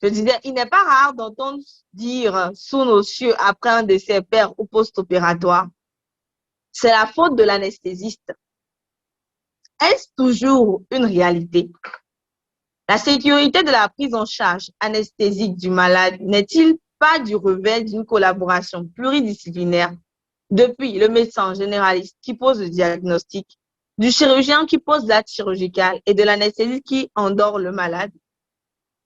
Je disais, il n'est pas rare d'entendre dire sous nos cieux après un décès père ou post-opératoire, c'est la faute de l'anesthésiste. Est-ce toujours une réalité? La sécurité de la prise en charge anesthésique du malade n'est-il pas du revers d'une collaboration pluridisciplinaire depuis le médecin généraliste qui pose le diagnostic, du chirurgien qui pose l'acte chirurgical et de l'anesthésiste qui endort le malade?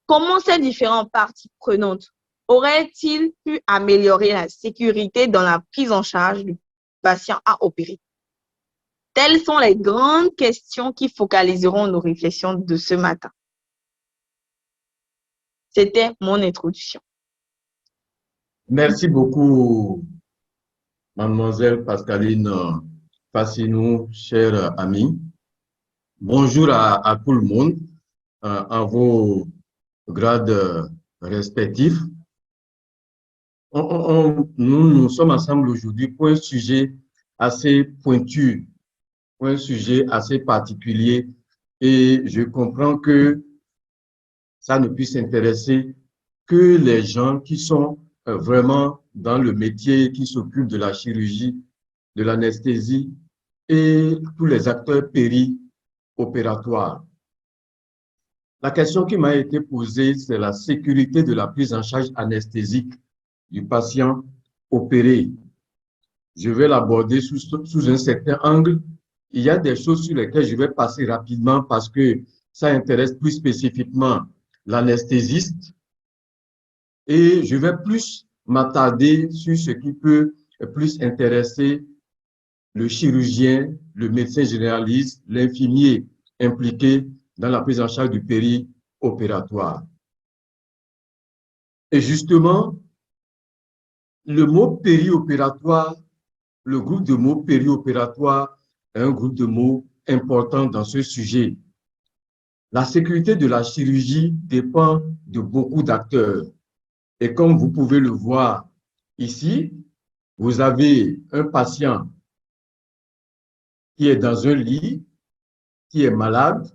Comment ces différentes parties prenantes auraient-ils pu améliorer la sécurité dans la prise en charge du patient à opérer? Telles sont les grandes questions qui focaliseront nos réflexions de ce matin. C'était mon introduction. Merci beaucoup, mademoiselle Pascaline Fassinou, chère amie. Bonjour à tout le monde, à vos grades respectifs. Nous sommes ensemble aujourd'hui pour un sujet assez pointu, pour un sujet assez particulier, et je comprends que ça ne puisse intéresser que les gens qui sont vraiment dans le métier, qui s'occupent de la chirurgie, de l'anesthésie et tous les acteurs péri-opératoires. La question qui m'a été posée, c'est la sécurité de la prise en charge anesthésique du patient opéré. Je vais l'aborder sous un certain angle. Il y a des choses sur lesquelles je vais passer rapidement parce que ça intéresse plus spécifiquement l'anesthésiste. Et je vais plus m'attarder sur ce qui peut plus intéresser le chirurgien, le médecin généraliste, l'infirmier impliqué dans la prise en charge du péri-opératoire. Et justement, le mot péri-opératoire, le groupe de mots péri-opératoire est un groupe de mots important dans ce sujet. La sécurité de la chirurgie dépend de beaucoup d'acteurs. Et comme vous pouvez le voir ici, vous avez un patient qui est dans un lit, qui est malade,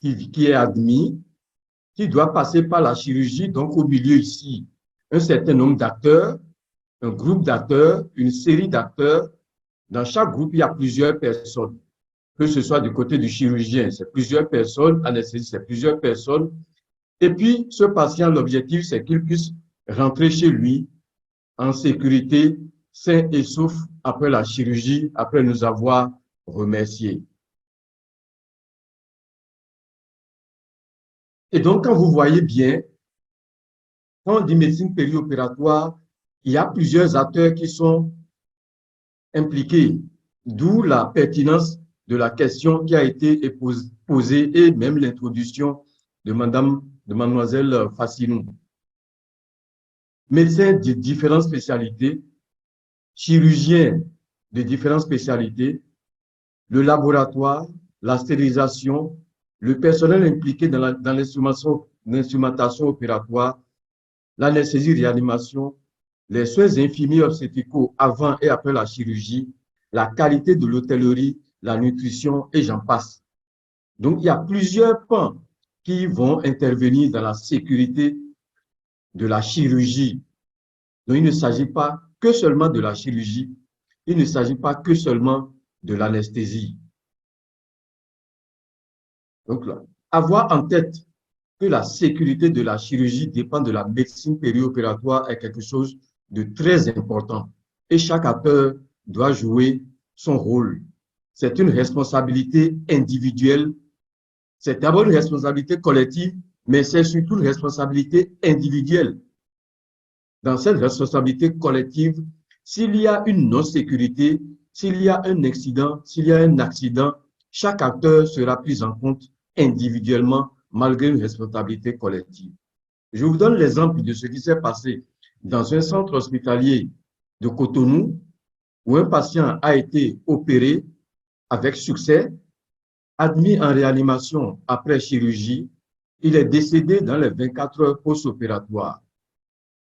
qui est admis, qui doit passer par la chirurgie. Donc, au milieu ici, un certain nombre d'acteurs, un groupe d'acteurs, une série d'acteurs. Dans chaque groupe, il y a plusieurs personnes. Que ce soit du côté du chirurgien, c'est plusieurs personnes, anesthésiste, c'est plusieurs personnes. Et puis, ce patient, l'objectif, c'est qu'il puisse rentrer chez lui en sécurité, sain et sauf après la chirurgie, après nous avoir remerciés. Et donc, quand vous voyez bien, quand on dit médecine périopératoire, il y a plusieurs acteurs qui sont impliqués, d'où la pertinence de la question qui a été posée et même l'introduction de mademoiselle Fassinou. Médecins de différentes spécialités, chirurgiens de différentes spécialités, le laboratoire, la stérilisation, le personnel impliqué dans l'instrumentation opératoire, l'anesthésie-réanimation, les soins infirmiers obstétricaux avant et après la chirurgie, la qualité de l'hôtellerie, la nutrition et j'en passe. Donc, il y a plusieurs pans qui vont intervenir dans la sécurité de la chirurgie. Donc, il ne s'agit pas que seulement de la chirurgie, il ne s'agit pas que seulement de l'anesthésie. Donc, là, avoir en tête que la sécurité de la chirurgie dépend de la médecine périopératoire est quelque chose de très important. Et chaque acteur doit jouer son rôle. C'est une responsabilité individuelle. C'est d'abord une responsabilité collective, mais c'est surtout une responsabilité individuelle. Dans cette responsabilité collective, s'il y a une non-sécurité, s'il y a un accident, chaque acteur sera pris en compte individuellement malgré une responsabilité collective. Je vous donne l'exemple de ce qui s'est passé dans un centre hospitalier de Cotonou où un patient a été opéré avec succès, admis en réanimation après chirurgie. Il est décédé dans les 24 heures post-opératoires.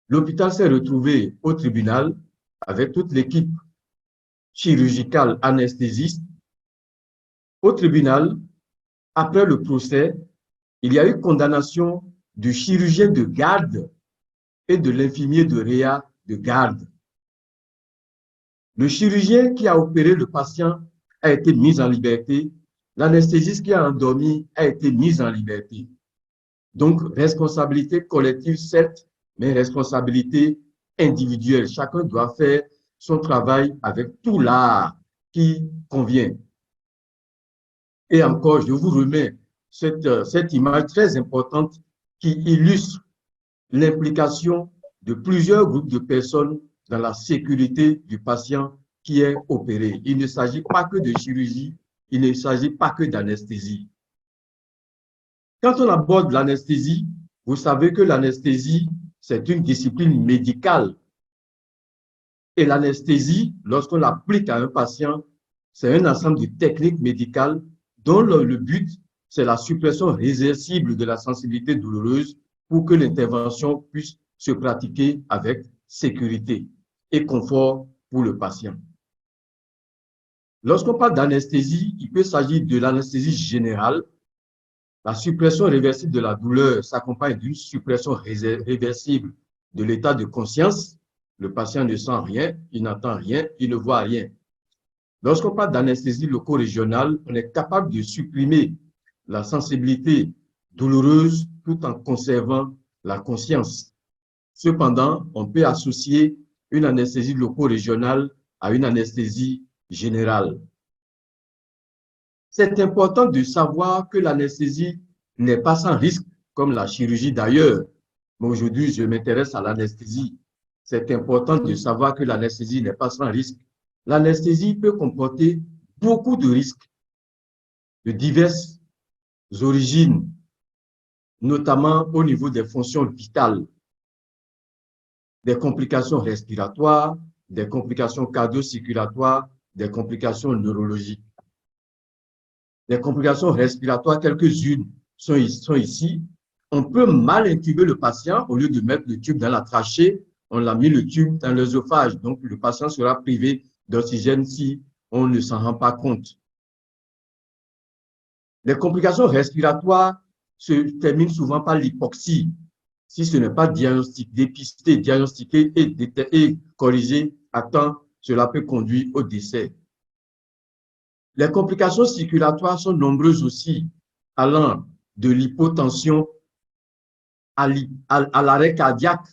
L'hôpital s'est retrouvé au tribunal avec toute l'équipe chirurgicale anesthésiste. Au tribunal, après le procès, il y a eu condamnation du chirurgien de garde et de l'infirmier de réa de garde. Le chirurgien qui a opéré le patient a été mis en liberté. L'anesthésiste qui a endormi a été mis en liberté. Donc, responsabilité collective, certes, mais responsabilité individuelle. Chacun doit faire son travail avec tout l'art qui convient. Et encore, je vous remets cette image très importante qui illustre l'implication de plusieurs groupes de personnes dans la sécurité du patient qui est opéré. Il ne s'agit pas que de chirurgie, il ne s'agit pas que d'anesthésie. Quand on aborde l'anesthésie, vous savez que l'anesthésie, c'est une discipline médicale. Et l'anesthésie, lorsqu'on l'applique à un patient, c'est un ensemble de techniques médicales dont le but, c'est la suppression réversible de la sensibilité douloureuse pour que l'intervention puisse se pratiquer avec sécurité et confort pour le patient. Lorsqu'on parle d'anesthésie, il peut s'agir de l'anesthésie générale. La suppression réversible de la douleur s'accompagne d'une suppression réversible de l'état de conscience. Le patient ne sent rien, il n'entend rien, il ne voit rien. Lorsqu'on parle d'anesthésie loco-régionale, on est capable de supprimer la sensibilité douloureuse tout en conservant la conscience. Cependant, on peut associer une anesthésie loco-régionale à une anesthésie générale. C'est important de savoir que l'anesthésie n'est pas sans risque, comme la chirurgie d'ailleurs. Mais aujourd'hui, je m'intéresse à l'anesthésie. C'est important de savoir que l'anesthésie n'est pas sans risque. L'anesthésie peut comporter beaucoup de risques de diverses origines, notamment au niveau des fonctions vitales, des complications respiratoires, des complications cardio-circulatoires, des complications neurologiques. Les complications respiratoires, quelques-unes sont ici. On peut mal intuber le patient. Au lieu de mettre le tube dans la trachée, on a mis le tube dans l'œsophage. Donc, le patient sera privé d'oxygène si on ne s'en rend pas compte. Les complications respiratoires se terminent souvent par l'hypoxie. Si ce n'est pas dépisté, diagnostiqué et corrigé à temps, cela peut conduire au décès. Les complications circulatoires sont nombreuses aussi, allant de l'hypotension à l'arrêt cardiaque,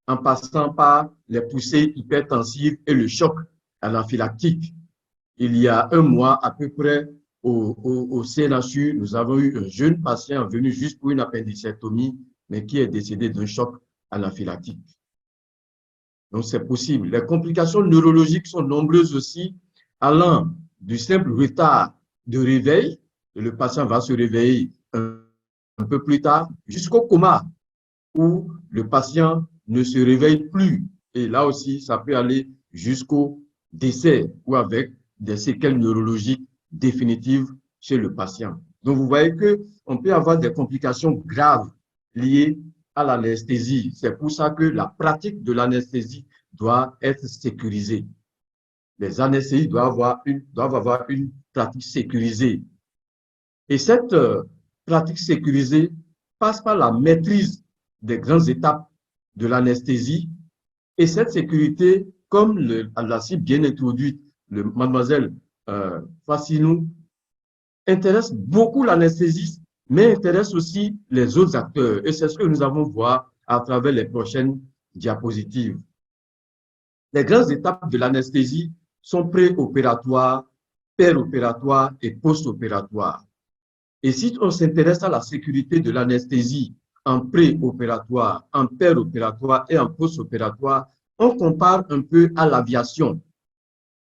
en passant par les poussées hypertensives et le choc anaphylactique. Il y a un mois à peu près, au CNHU, nous avons eu un jeune patient venu juste pour une appendicectomie, mais qui est décédé d'un choc anaphylactique. Donc, c'est possible. Les complications neurologiques sont nombreuses aussi, allant du simple retard de réveil, et le patient va se réveiller un peu plus tard, jusqu'au coma, où le patient ne se réveille plus. Et là aussi, ça peut aller jusqu'au décès ou avec des séquelles neurologiques définitives chez le patient. Donc, vous voyez qu'on peut avoir des complications graves liées à l'anesthésie. C'est pour ça que la pratique de l'anesthésie doit être sécurisée. Les anesthésistes doivent avoir une pratique sécurisée. Et cette pratique sécurisée passe par la maîtrise des grandes étapes de l'anesthésie. Et cette sécurité, comme l'a si bien introduite mademoiselle Fassinou, intéresse beaucoup l'anesthésiste, mais intéresse aussi les autres acteurs. Et c'est ce que nous allons voir à travers les prochaines diapositives. Les grandes étapes de l'anesthésie sont préopératoires, péropératoires et post-opératoires. Et si on s'intéresse à la sécurité de l'anesthésie en préopératoire, en péropératoire et en post-opératoire, on compare un peu à l'aviation.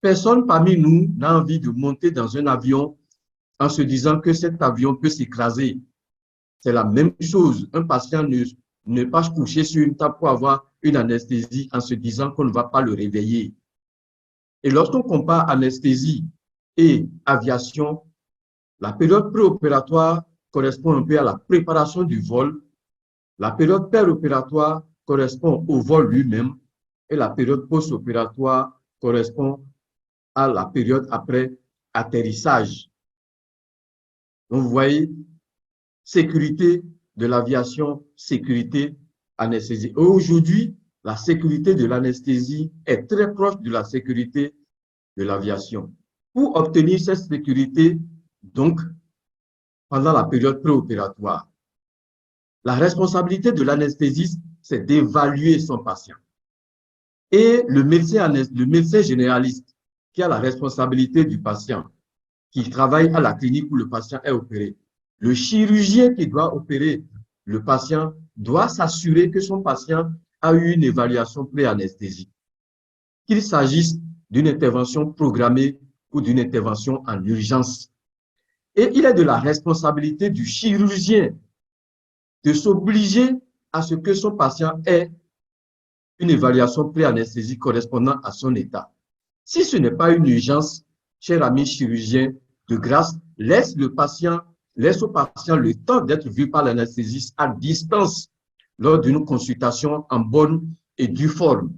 Personne parmi nous n'a envie de monter dans un avion en se disant que cet avion peut s'écraser. C'est la même chose. Un patient ne pas se coucher sur une table pour avoir une anesthésie en se disant qu'on ne va pas le réveiller. Et lorsqu'on compare anesthésie et aviation, la période préopératoire correspond un peu à la préparation du vol. La période péropératoire correspond au vol lui-même et la période post-opératoire correspond à la période après atterrissage. Donc, vous voyez, sécurité de l'aviation, sécurité, anesthésie. Aujourd'hui, la sécurité de l'anesthésie est très proche de la sécurité de l'aviation. Pour obtenir cette sécurité, donc, pendant la période préopératoire, la responsabilité de l'anesthésiste, c'est d'évaluer son patient. Et le médecin généraliste qui a la responsabilité du patient, qui travaille à la clinique où le patient est opéré, le chirurgien qui doit opérer le patient doit s'assurer que son patient a eu une évaluation pré-anesthésique, qu'il s'agisse d'une intervention programmée ou d'une intervention en urgence. Et il est de la responsabilité du chirurgien de s'obliger à ce que son patient ait une évaluation pré-anesthésique correspondant à son état. Si ce n'est pas une urgence, cher ami chirurgien, de grâce, laisse au patient le temps d'être vu par l'anesthésiste à distance lors d'une consultation en bonne et due forme.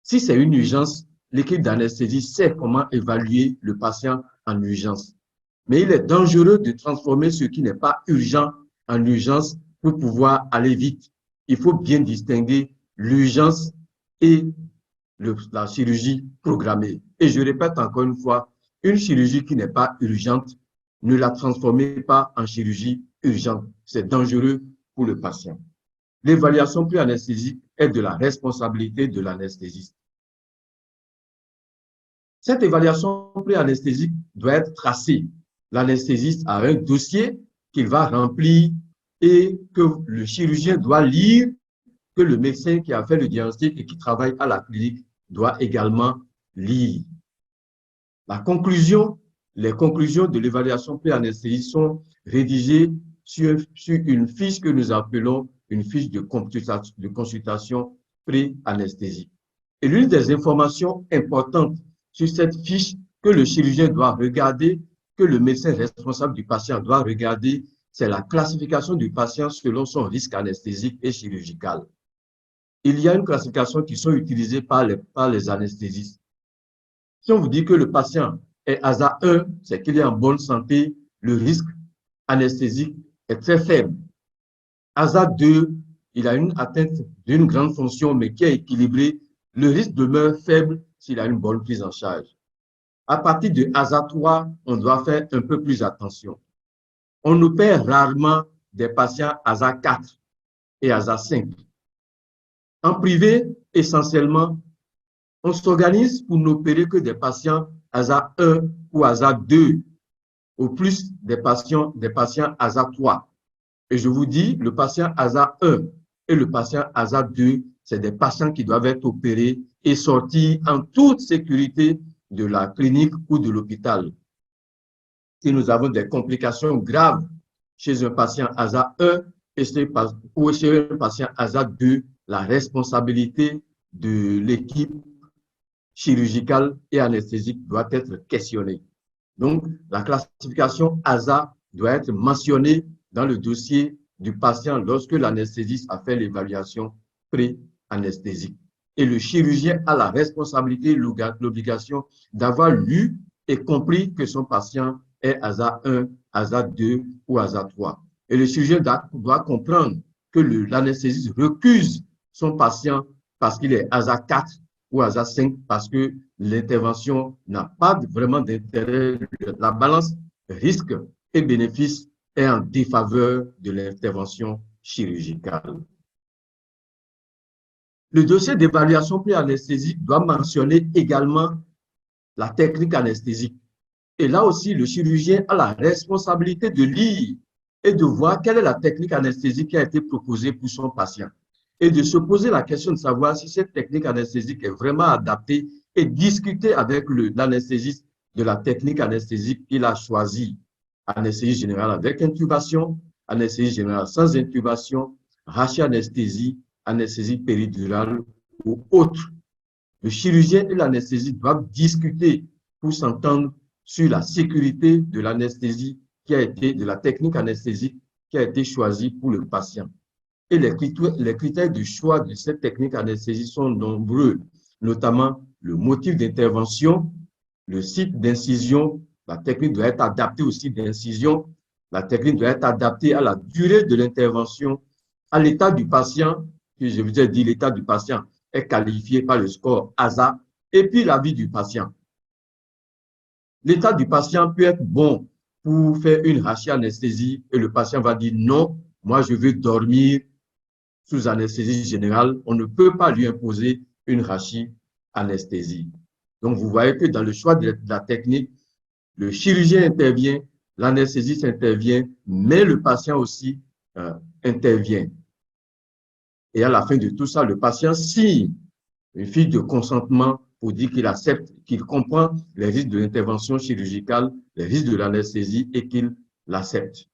Si c'est une urgence, l'équipe d'anesthésie sait comment évaluer le patient en urgence. Mais il est dangereux de transformer ce qui n'est pas urgent en urgence pour pouvoir aller vite. Il faut bien distinguer l'urgence et la chirurgie programmée. Et je répète encore une fois, une chirurgie qui n'est pas urgente, ne la transformez pas en chirurgie urgente. C'est dangereux pour le patient. L'évaluation pré-anesthésique est de la responsabilité de l'anesthésiste. Cette évaluation pré-anesthésique doit être tracée. L'anesthésiste a un dossier qu'il va remplir et que le chirurgien doit lire, que le médecin qui a fait le diagnostic et qui travaille à la clinique doit également lire. Les conclusions de l'évaluation pré-anesthésie sont rédigées sur une fiche que nous appelons une fiche de consultation pré-anesthésie. Et l'une des informations importantes sur cette fiche que le chirurgien doit regarder, que le médecin responsable du patient doit regarder, c'est la classification du patient selon son risque anesthésique et chirurgical. Il y a une classification qui sont utilisées par les anesthésistes. Si on vous dit que le patient est ASA 1, c'est qu'il est en bonne santé, le risque anesthésique est très faible. ASA 2, il a une atteinte d'une grande fonction, mais qui est équilibrée, le risque demeure faible s'il a une bonne prise en charge. À partir de ASA 3, on doit faire un peu plus attention. On opère rarement des patients ASA 4 et ASA 5. En privé, essentiellement, on s'organise pour n'opérer que des patients ASA 1 ou ASA 2, au plus des patients ASA 3. Et je vous dis, le patient ASA 1 et le patient ASA 2, c'est des patients qui doivent être opérés et sortis en toute sécurité de la clinique ou de l'hôpital. Si nous avons des complications graves chez un patient ASA 1 ou chez un patient ASA 2, la responsabilité de l'équipe chirurgicale et anesthésique doit être questionnée. Donc, la classification ASA doit être mentionnée dans le dossier du patient lorsque l'anesthésiste a fait l'évaluation pré-anesthésique. Et le chirurgien a la responsabilité, l'obligation d'avoir lu et compris que son patient est ASA 1, ASA 2 ou ASA 3. Et le chirurgien doit comprendre que l'anesthésiste recuse son patient parce qu'il est ASA 4 ou ASA 5 parce que l'intervention n'a pas vraiment d'intérêt. La balance risque et bénéfice est en défaveur de l'intervention chirurgicale. Le dossier d'évaluation pré-anesthésique doit mentionner également la technique anesthésique. Et là aussi, le chirurgien a la responsabilité de lire et de voir quelle est la technique anesthésique qui a été proposée pour son patient. Et de se poser la question de savoir si cette technique anesthésique est vraiment adaptée et discuter avec l'anesthésiste de la technique anesthésique qu'il a choisie. Anesthésie générale avec intubation, anesthésie générale sans intubation, rachianesthésie, anesthésie péridurale ou autre. Le chirurgien et l'anesthésiste doivent discuter pour s'entendre sur la sécurité de l'anesthésie de la technique anesthésique qui a été choisie pour le patient. Et les critères de choix de cette technique anesthésie sont nombreux, notamment le motif d'intervention, le site d'incision. La technique doit être adaptée au site d'incision, La technique doit être adaptée à la durée de l'intervention, à l'état du patient, que je vous ai dit, l'état du patient est qualifié par le score ASA, et puis la vie du patient. L'état du patient peut être bon pour faire une rachianesthésie et le patient va dire non, moi je veux dormir sous anesthésie générale. On ne peut pas lui imposer une rachianesthésie. Donc vous voyez que dans le choix de la technique, le chirurgien intervient, l'anesthésiste intervient, mais le patient aussi intervient. Et à la fin de tout ça, le patient signe une fiche de consentement pour dire qu'il accepte, qu'il comprend les risques de l'intervention chirurgicale, les risques de l'anesthésie et qu'il l'accepte.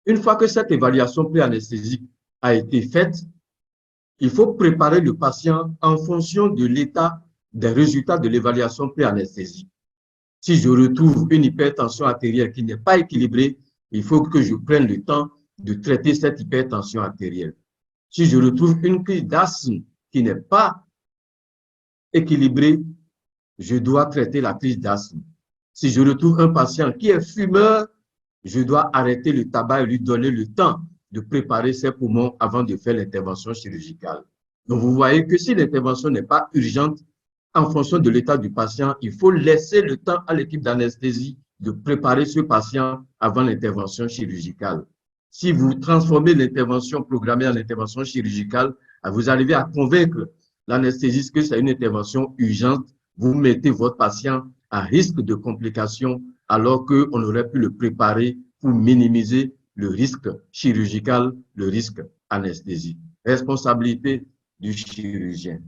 Une fois que cette évaluation pré-anesthésique a été faite, il faut préparer le patient en fonction de l'état des résultats de l'évaluation pré-anesthésie. Si je retrouve une hypertension artérielle qui n'est pas équilibrée, il faut que je prenne le temps de traiter cette hypertension artérielle. Si je retrouve une crise d'asthme qui n'est pas équilibrée, je dois traiter la crise d'asthme. Si je retrouve un patient qui est fumeur, je dois arrêter le tabac et lui donner le temps de préparer ses poumons avant de faire l'intervention chirurgicale. Donc, vous voyez que si l'intervention n'est pas urgente, en fonction de l'état du patient, il faut laisser le temps à l'équipe d'anesthésie de préparer ce patient avant l'intervention chirurgicale. Si vous transformez l'intervention programmée en intervention chirurgicale, vous arrivez à convaincre l'anesthésiste que c'est une intervention urgente, vous mettez votre patient à risque de complications alors qu'on aurait pu le préparer pour minimiser le risque chirurgical, le risque anesthésique. Responsabilité du chirurgien.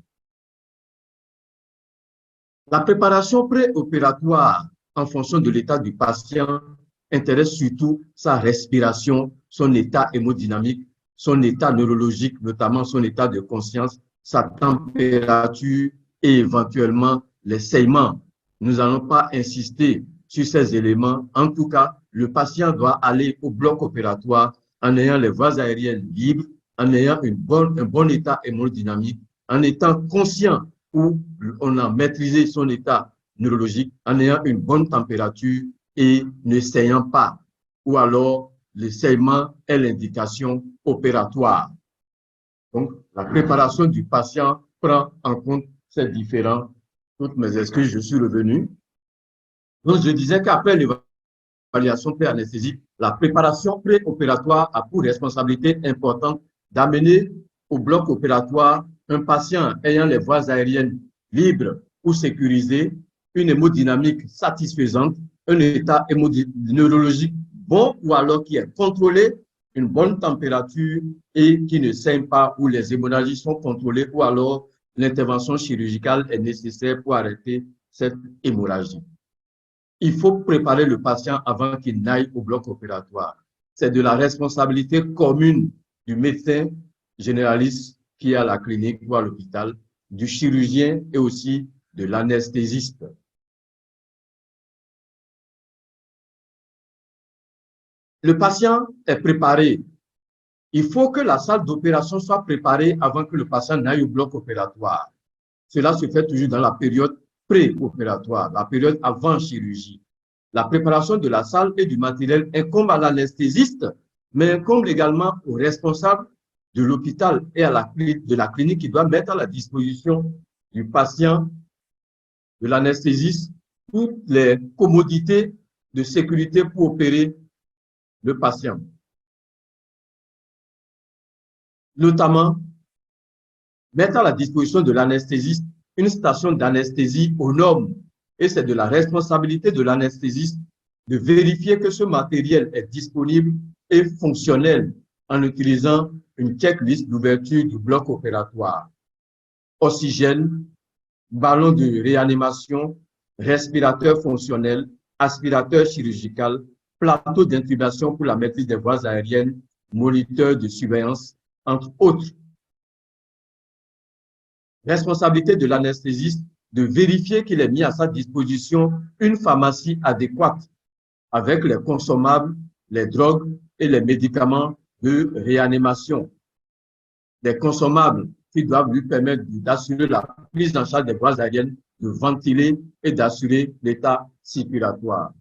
La préparation préopératoire en fonction de l'état du patient intéresse surtout sa respiration, son état hémodynamique, son état neurologique, notamment son état de conscience, sa température et éventuellement les saignements. Nous n'allons pas insister sur ces éléments. En tout cas, le patient doit aller au bloc opératoire en ayant les voies aériennes libres, en ayant un bon état hémodynamique, en étant conscient où on a maîtrisé son état neurologique, en ayant une bonne température et ne saignant pas, ou alors le saignement est l'indication opératoire. Donc, la préparation du patient prend en compte ces différents. Toutes mes excuses, je suis revenu. Donc, je disais qu'après l'évaluation pré-anesthésique, la préparation préopératoire a pour responsabilité importante d'amener au bloc opératoire un patient ayant les voies aériennes libres ou sécurisées, une hémodynamique satisfaisante, un état neurologique bon ou alors qui est contrôlé, une bonne température et qui ne saigne pas, où les hémorragies sont contrôlées, ou alors l'intervention chirurgicale est nécessaire pour arrêter cette hémorragie. Il faut préparer le patient avant qu'il n'aille au bloc opératoire. C'est de la responsabilité commune du médecin généraliste qui est à la clinique ou à l'hôpital, du chirurgien et aussi de l'anesthésiste. Le patient est préparé. Il faut que la salle d'opération soit préparée avant que le patient n'aille au bloc opératoire. Cela se fait toujours dans la période préopératoire, la période avant chirurgie. La préparation de la salle et du matériel incombe à l'anesthésiste, mais incombe également au responsable de l'hôpital et de la clinique qui doit mettre à la disposition du patient, de l'anesthésiste, toutes les commodités de sécurité pour opérer le patient. Notamment, mettre à la disposition de l'anesthésiste une station d'anesthésie aux normes. Et c'est de la responsabilité de l'anesthésiste de vérifier que ce matériel est disponible et fonctionnel en utilisant une checklist d'ouverture du bloc opératoire. Oxygène, ballon de réanimation, respirateur fonctionnel, aspirateur chirurgical, plateau d'intubation pour la maîtrise des voies aériennes, moniteur de surveillance, entre autres. Responsabilité de l'anesthésiste de vérifier qu'il ait mis à sa disposition une pharmacie adéquate avec les consommables, les drogues et les médicaments de réanimation. Des consommables qui doivent lui permettre d'assurer la prise en charge des voies aériennes, de ventiler et d'assurer l'état circulatoire.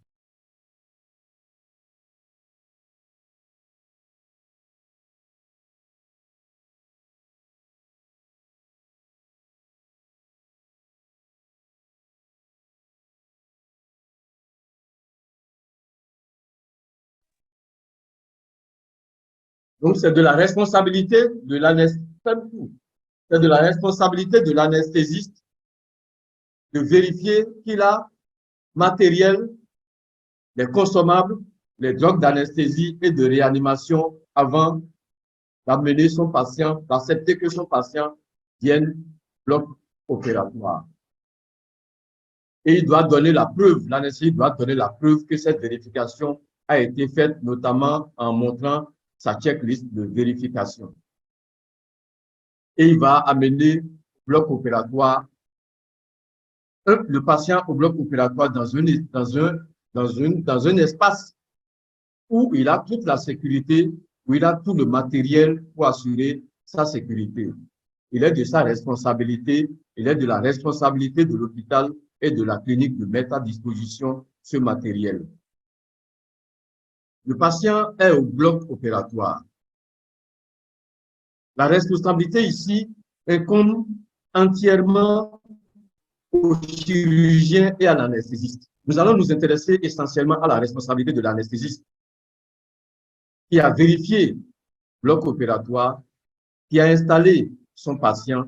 Donc, c'est de la responsabilité de l'anesthésiste de vérifier qu'il a matériel, les consommables, les drogues d'anesthésie et de réanimation avant d'amener son patient, d'accepter que son patient vienne au bloc opératoire. Et il doit donner la preuve, l'anesthésiste doit donner la preuve que cette vérification a été faite, notamment en montrant sa checklist de vérification. Et il va amener au bloc opératoire le patient au bloc opératoire dans un espace où il a toute la sécurité, où il a tout le matériel pour assurer sa sécurité. Il est de sa responsabilité, il est de la responsabilité de l'hôpital et de la clinique de mettre à disposition ce matériel. Le patient est au bloc opératoire. La responsabilité ici incombe entièrement au chirurgien et à l'anesthésiste. Nous allons nous intéresser essentiellement à la responsabilité de l'anesthésiste qui a vérifié le bloc opératoire, qui a installé son patient,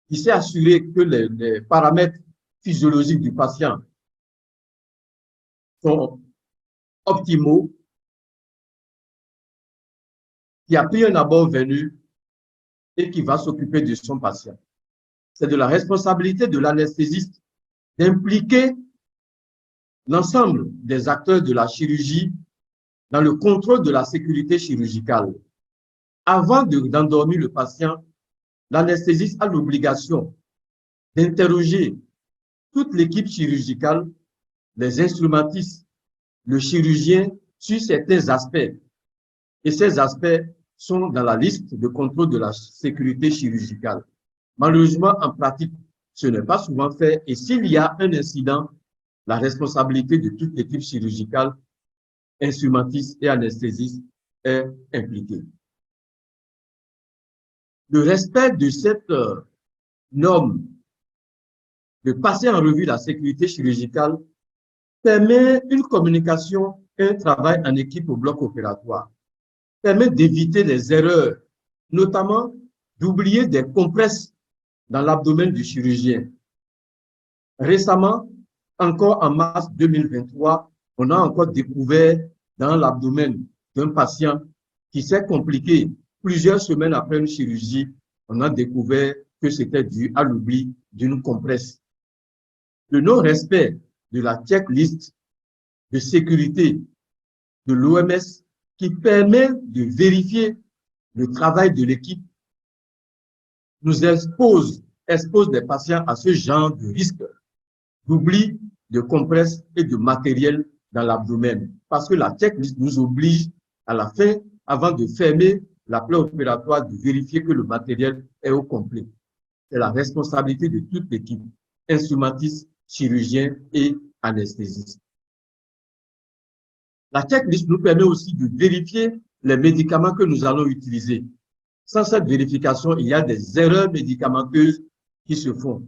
qui s'est assuré que les paramètres physiologiques du patient sont optimaux, qui a pris un abord venu et qui va s'occuper de son patient. C'est de la responsabilité de l'anesthésiste d'impliquer l'ensemble des acteurs de la chirurgie dans le contrôle de la sécurité chirurgicale. Avant d'endormir le patient, l'anesthésiste a l'obligation d'interroger toute l'équipe chirurgicale, les instrumentistes, le chirurgien sur certains aspects. Et ces aspects sont dans la liste de contrôle de la sécurité chirurgicale. Malheureusement, en pratique, ce n'est pas souvent fait. Et s'il y a un incident, la responsabilité de toute l'équipe chirurgicale, instrumentiste et anesthésiste, est impliquée. Le respect de cette norme de passer en revue la sécurité chirurgicale permet une communication et un travail en équipe au bloc opératoire, permet d'éviter les erreurs, notamment d'oublier des compresses dans l'abdomen du chirurgien. Récemment, encore en mars 2023, on a encore découvert dans l'abdomen d'un patient qui s'est compliqué plusieurs semaines après une chirurgie, on a découvert que c'était dû à l'oubli d'une compresse. Le non-respect de la checklist de sécurité de l'OMS qui permet de vérifier le travail de l'équipe nous expose des patients à ce genre de risque d'oubli de compresses et de matériel dans l'abdomen. Parce que la checklist nous oblige à la fin, avant de fermer la plaie opératoire, de vérifier que le matériel est au complet. C'est la responsabilité de toute l'équipe, instrumentiste, chirurgien et anesthésiste. La checklist nous permet aussi de vérifier les médicaments que nous allons utiliser. Sans cette vérification, il y a des erreurs médicamenteuses qui se font.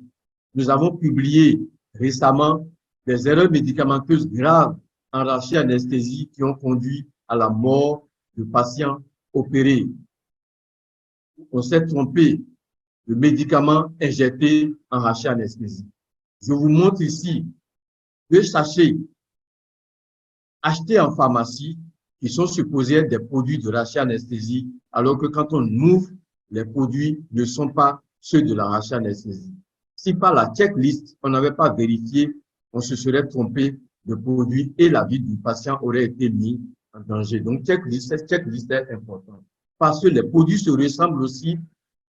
Nous avons publié récemment des erreurs médicamenteuses graves en rachianesthésie qui ont conduit à la mort de patients opérés. On s'est trompé de médicaments injectés en rachianesthésie. Je vous montre ici deux sachets achetés en pharmacie qui sont supposés être des produits de rachianesthésie, alors que quand on ouvre, les produits ne sont pas ceux de la rachianesthésie. Si par la checklist, on n'avait pas vérifié, on se serait trompé de produit et la vie du patient aurait été mis en danger. Donc, cette checklist est importante. Parce que les produits se ressemblent aussi.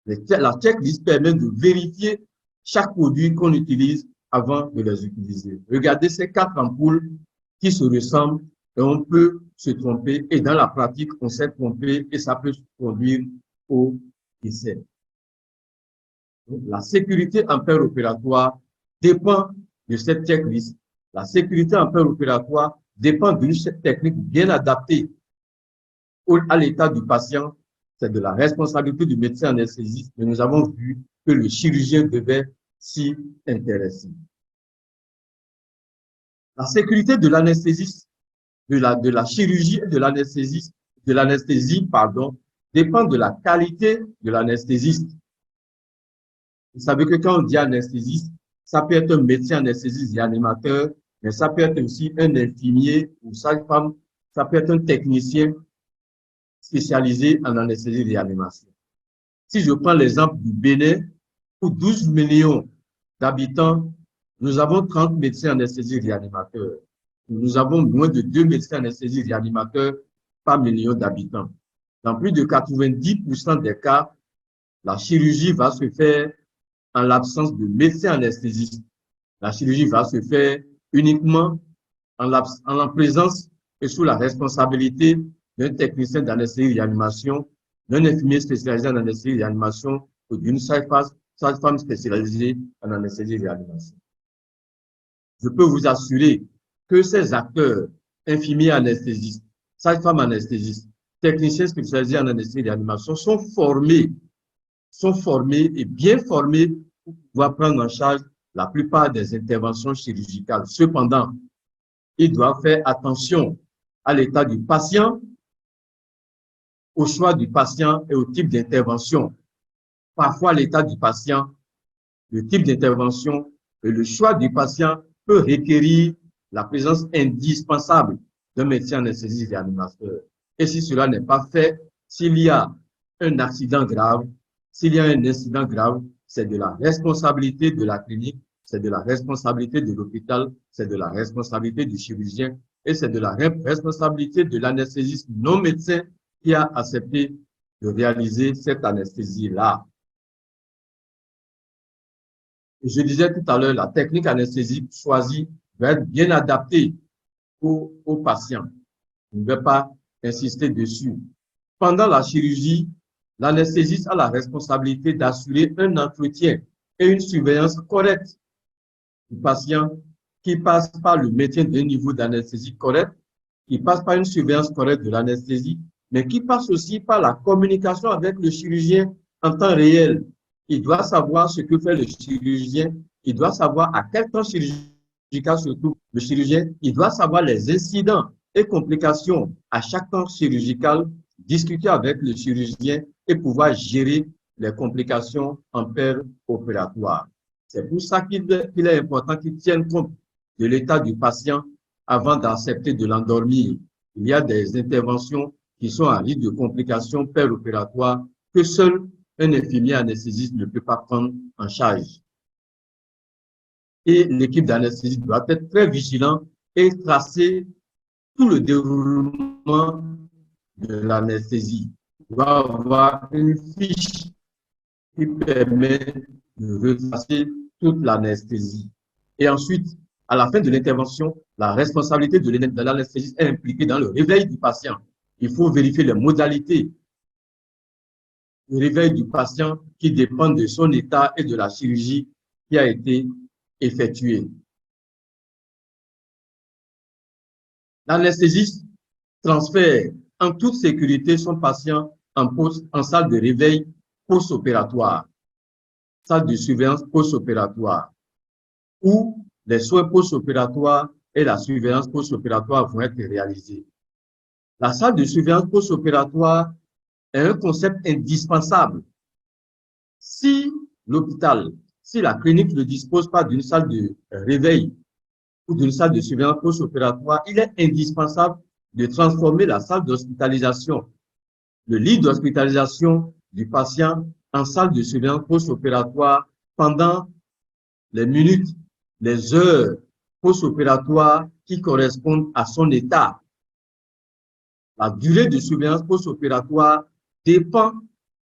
La checklist permet de vérifier chaque produit qu'on utilise avant de les utiliser. Regardez ces 4 ampoules qui se ressemblent et on peut se tromper. Et dans la pratique, on s'est trompé et ça peut conduire au décès. La sécurité en opératoire dépend de cette checklist. La sécurité en opératoire dépend d'une technique bien adaptée à l'état du patient. C'est de la responsabilité du médecin anesthésiste, mais nous avons vu que le chirurgien devait s'y intéresser. La sécurité de l'anesthésiste, de la chirurgie et de l'anesthésiste de l'anesthésie, pardon, dépend de la qualité de l'anesthésiste. Vous savez que quand on dit anesthésiste, ça peut être un médecin anesthésiste et animateur, mais ça peut être aussi un infirmier ou sage-femme, ça peut être un technicien spécialisé en anesthésie et réanimation. Si je prends l'exemple du Bénin, pour 12 millions d'habitants, nous avons 30 médecins anesthésie réanimateurs. Nous avons moins de 2 médecins anesthésie réanimateurs par million d'habitants. Dans plus de 90% des cas, la chirurgie va se faire en l'absence de médecins anesthésistes. La chirurgie va se faire uniquement en la présence et sous la responsabilité d'un technicien d'anesthésie réanimation, d'un infirmier spécialisé en anesthésie réanimation ou d'une sage-femme spécialisée en anesthésie réanimation. Je peux vous assurer que ces acteurs, infirmiers anesthésistes, sage-femme anesthésistes, techniciens spécialisés en anesthésie réanimation sont formés et bien formés pour pouvoir prendre en charge la plupart des interventions chirurgicales. Cependant, ils doivent faire attention à l'état du patient, au choix du patient et au type d'intervention. Parfois, l'état du patient, le type d'intervention et le choix du patient peut requérir la présence indispensable d'un médecin anesthésiste réanimateur. Et si cela n'est pas fait, s'il y a un accident grave, s'il y a un incident grave, c'est de la responsabilité de la clinique, c'est de la responsabilité de l'hôpital, c'est de la responsabilité du chirurgien et c'est de la responsabilité de l'anesthésiste non médecin qui a accepté de réaliser cette anesthésie-là. Je disais tout à l'heure, la technique anesthésique choisie va être bien adaptée aux patients. Je ne vais pas insister dessus. Pendant la chirurgie, l'anesthésiste a la responsabilité d'assurer un entretien et une surveillance correcte du patient qui passe par le maintien d'un niveau d'anesthésie correct, qui passe par une surveillance correcte de l'anesthésie, mais qui passe aussi par la communication avec le chirurgien en temps réel. Il doit savoir ce que fait le chirurgien, il doit savoir à quel temps chirurgical surtout le chirurgien, il doit savoir les incidents et complications à chaque temps chirurgical, discuter avec le chirurgien et pouvoir gérer les complications en période opératoire. C'est pour ça qu'il est important qu'il tienne compte de l'état du patient avant d'accepter de l'endormir. Il y a des interventions qui sont à risque de complications péropératoires que seul un infirmier anesthésiste ne peut pas prendre en charge. Et l'équipe d'anesthésie doit être très vigilant et tracer tout le déroulement de l'anesthésie. Il doit avoir une fiche qui permet de retracer toute l'anesthésie. Et ensuite, à la fin de l'intervention, la responsabilité de l'anesthésiste est impliquée dans le réveil du patient. Il faut vérifier les modalités du réveil du patient qui dépendent de son état et de la chirurgie qui a été effectuée. L'anesthésiste transfère en toute sécurité son patient en salle de réveil post-opératoire, salle de surveillance post-opératoire, où les soins post-opératoires et la surveillance post-opératoire vont être réalisés. La salle de surveillance post-opératoire est un concept indispensable. Si l'hôpital, si la clinique ne dispose pas d'une salle de réveil ou d'une salle de surveillance post-opératoire, il est indispensable de transformer la salle d'hospitalisation, le lit d'hospitalisation du patient en salle de surveillance post-opératoire pendant les minutes, les heures post-opératoires qui correspondent à son état. La durée de surveillance post-opératoire dépend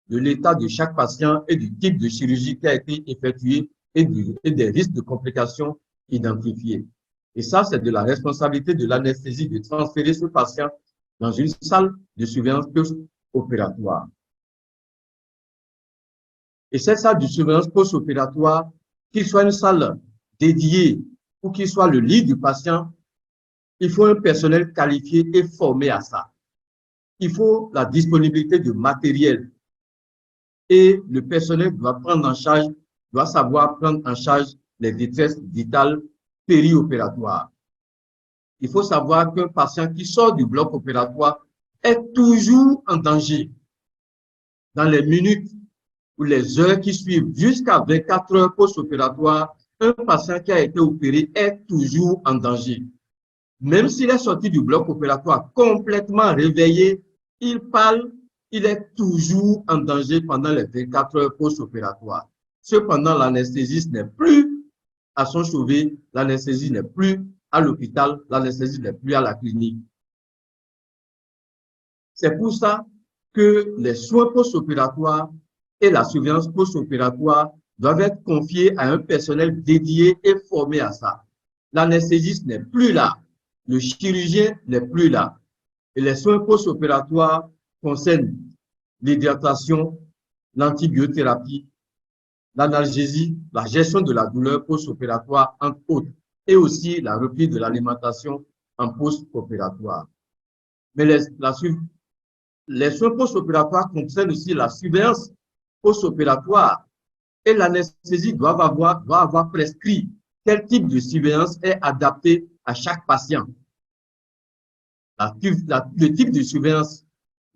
de l'état de chaque patient et du type de chirurgie qui a été effectuée et des risques de complications identifiés. Et ça, c'est de la responsabilité de l'anesthésie de transférer ce patient dans une salle de surveillance post-opératoire. Et cette salle de surveillance post-opératoire, qu'il soit une salle dédiée ou qu'il soit le lit du patient, il faut un personnel qualifié et formé à ça. Il faut la disponibilité de matériel et le personnel doit savoir prendre en charge les détresses vitales périopératoires. Il faut savoir qu'un patient qui sort du bloc opératoire est toujours en danger. Dans les minutes ou les heures qui suivent, jusqu'à 24 heures post-opératoire, un patient qui a été opéré est toujours en danger. Même s'il est sorti du bloc opératoire complètement réveillé, il parle, il est toujours en danger pendant les 24 heures post-opératoires. Cependant, l'anesthésiste n'est plus à son chevet, l'anesthésie n'est plus à l'hôpital, l'anesthésie n'est plus à la clinique. C'est pour ça que les soins post-opératoires et la surveillance post-opératoire doivent être confiés à un personnel dédié et formé à ça. L'anesthésiste n'est plus là, le chirurgien n'est plus là. Et les soins post-opératoires concernent l'hydratation, l'antibiothérapie, l'analgésie, la gestion de la douleur post-opératoire, entre autres, et aussi la reprise de l'alimentation en post-opératoire. Mais les soins post-opératoires concernent aussi la surveillance post-opératoire et l'anesthésie doit avoir prescrit quel type de surveillance est adapté à chaque patient. Le type de surveillance,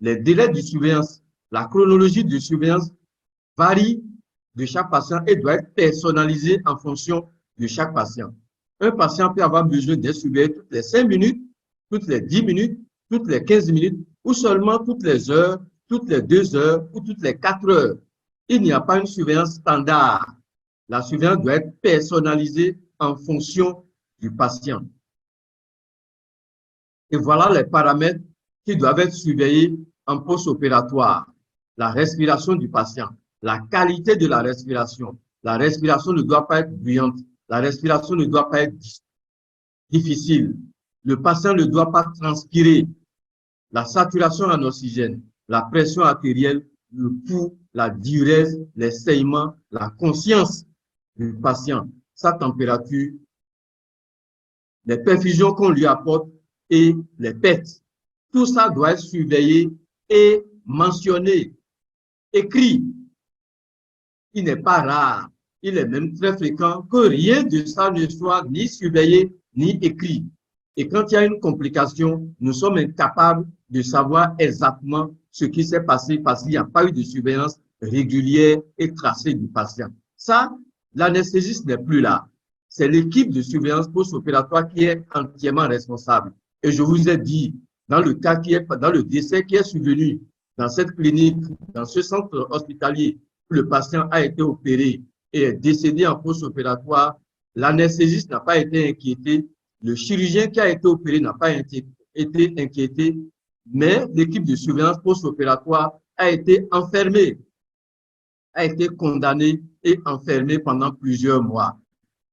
les délais de surveillance, la chronologie de surveillance varie de chaque patient et doit être personnalisé en fonction de chaque patient. Un patient peut avoir besoin d'être surveillé toutes les 5 minutes, toutes les 10 minutes, toutes les 15 minutes, ou seulement toutes les heures, toutes les 2 heures ou toutes les 4 heures. Il n'y a pas une surveillance standard. La surveillance doit être personnalisée en fonction du patient. Et voilà les paramètres qui doivent être surveillés en post-opératoire. La respiration du patient, la qualité de la respiration. La respiration ne doit pas être bruyante. La respiration ne doit pas être difficile. Le patient ne doit pas transpirer. La saturation en oxygène, la pression artérielle, le pouls, la diurèse, les saignements, la conscience du patient, sa température, les perfusions qu'on lui apporte et les pertes. Tout ça doit être surveillé et mentionné, écrit. Il n'est pas rare, il est même très fréquent que rien de ça ne soit ni surveillé ni écrit. Et quand il y a une complication, nous sommes incapables de savoir exactement ce qui s'est passé parce qu'il n'y a pas eu de surveillance régulière et tracée du patient. Ça, l'anesthésiste n'est plus là. C'est l'équipe de surveillance post-opératoire qui est entièrement responsable. Et je vous ai dit, dans le cas dans le décès qui est survenu dans cette clinique, dans ce centre hospitalier, où le patient a été opéré et est décédé en post-opératoire, l'anesthésiste n'a pas été inquiété. Le chirurgien qui a été opéré n'a pas été inquiété, mais l'équipe de surveillance post-opératoire a été enfermée, a été condamnée et enfermée pendant plusieurs mois.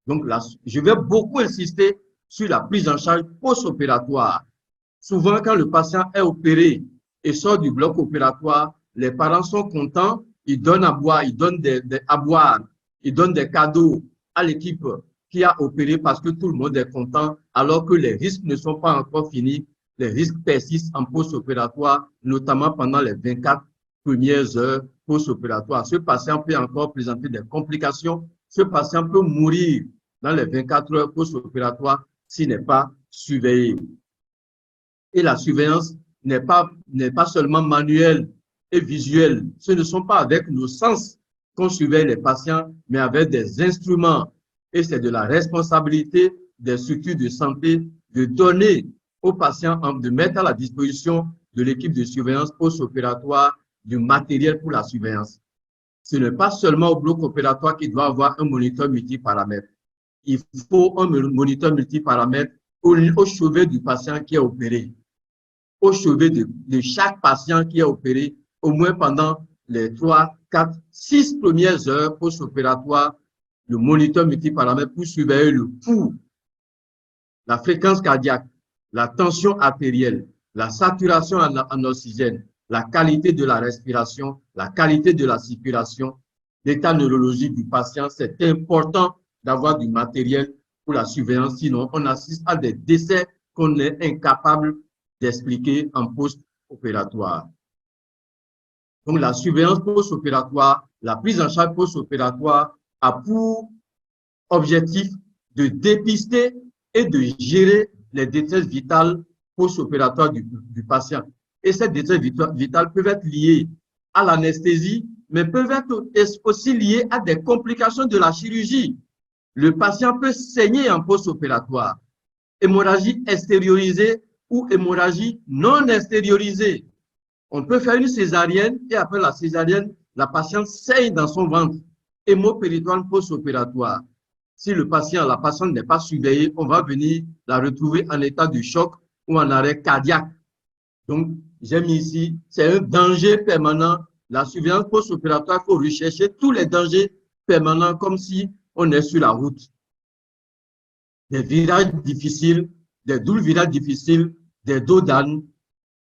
Donc là, je vais beaucoup insister sur la prise en charge post-opératoire. Souvent, quand le patient est opéré et sort du bloc opératoire, les parents sont contents, ils donnent à boire, ils donnent à boire, ils donnent des cadeaux à l'équipe qui a opéré parce que tout le monde est content, alors que les risques ne sont pas encore finis. Les risques persistent en post-opératoire, notamment pendant les 24 premières heures post-opératoires. Ce patient peut encore présenter des complications. Ce patient peut mourir dans les 24 heures post-opératoires s'il n'est pas surveillé. Et la surveillance n'est pas seulement manuelle et visuelle. Ce ne sont pas avec nos sens qu'on surveille les patients, mais avec des instruments. Et c'est de la responsabilité des structures de santé de donner aux patients, de mettre à la disposition de l'équipe de surveillance post-opératoire du matériel pour la surveillance. Ce n'est pas seulement au bloc opératoire qu'il doit avoir un moniteur multiparamètre. Il faut un moniteur multiparamètre au chevet du patient qui est opéré, au chevet de chaque patient qui est opéré, au moins pendant les 3, 4, 6 premières heures post-opératoires, le moniteur multiparamètre pour surveiller le pouls, la fréquence cardiaque, la tension artérielle, la saturation en oxygène, la qualité de la respiration, la qualité de la circulation, l'état neurologique du patient. C'est important d'avoir du matériel pour la surveillance, sinon on assiste à des décès qu'on est incapable d'expliquer en post-opératoire. Donc la surveillance post-opératoire, la prise en charge post-opératoire a pour objectif de dépister et de gérer les détresses vitales post-opératoires du patient. Et ces détresse vitale peuvent être liées à l'anesthésie, mais peuvent être aussi liées à des complications de la chirurgie. Le patient peut saigner en post-opératoire, hémorragie extériorisée ou hémorragie non extériorisée. On peut faire une césarienne et après la césarienne, la patiente saigne dans son ventre, hémopéritoine post-opératoire. Si la patiente n'est pas surveillée, on va venir la retrouver en état de choc ou en arrêt cardiaque. Donc, j'ai mis ici, c'est un danger permanent. La surveillance post-opératoire, il faut rechercher tous les dangers permanents comme si on est sur la route. Des virages difficiles, des doubles virages difficiles, des dos d'âne,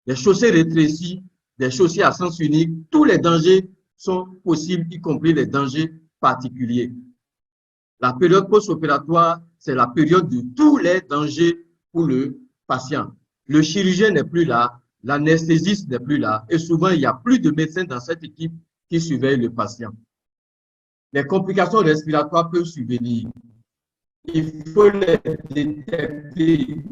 des chaussées rétrécies, des chaussées à sens unique. Tous les dangers sont possibles, y compris les dangers particuliers. La période post-opératoire, c'est la période de tous les dangers pour le patient. Le chirurgien n'est plus là, l'anesthésiste n'est plus là, et souvent, il n'y a plus de médecins dans cette équipe qui surveille le patient. Les complications respiratoires peuvent survenir. Il faut les détecter.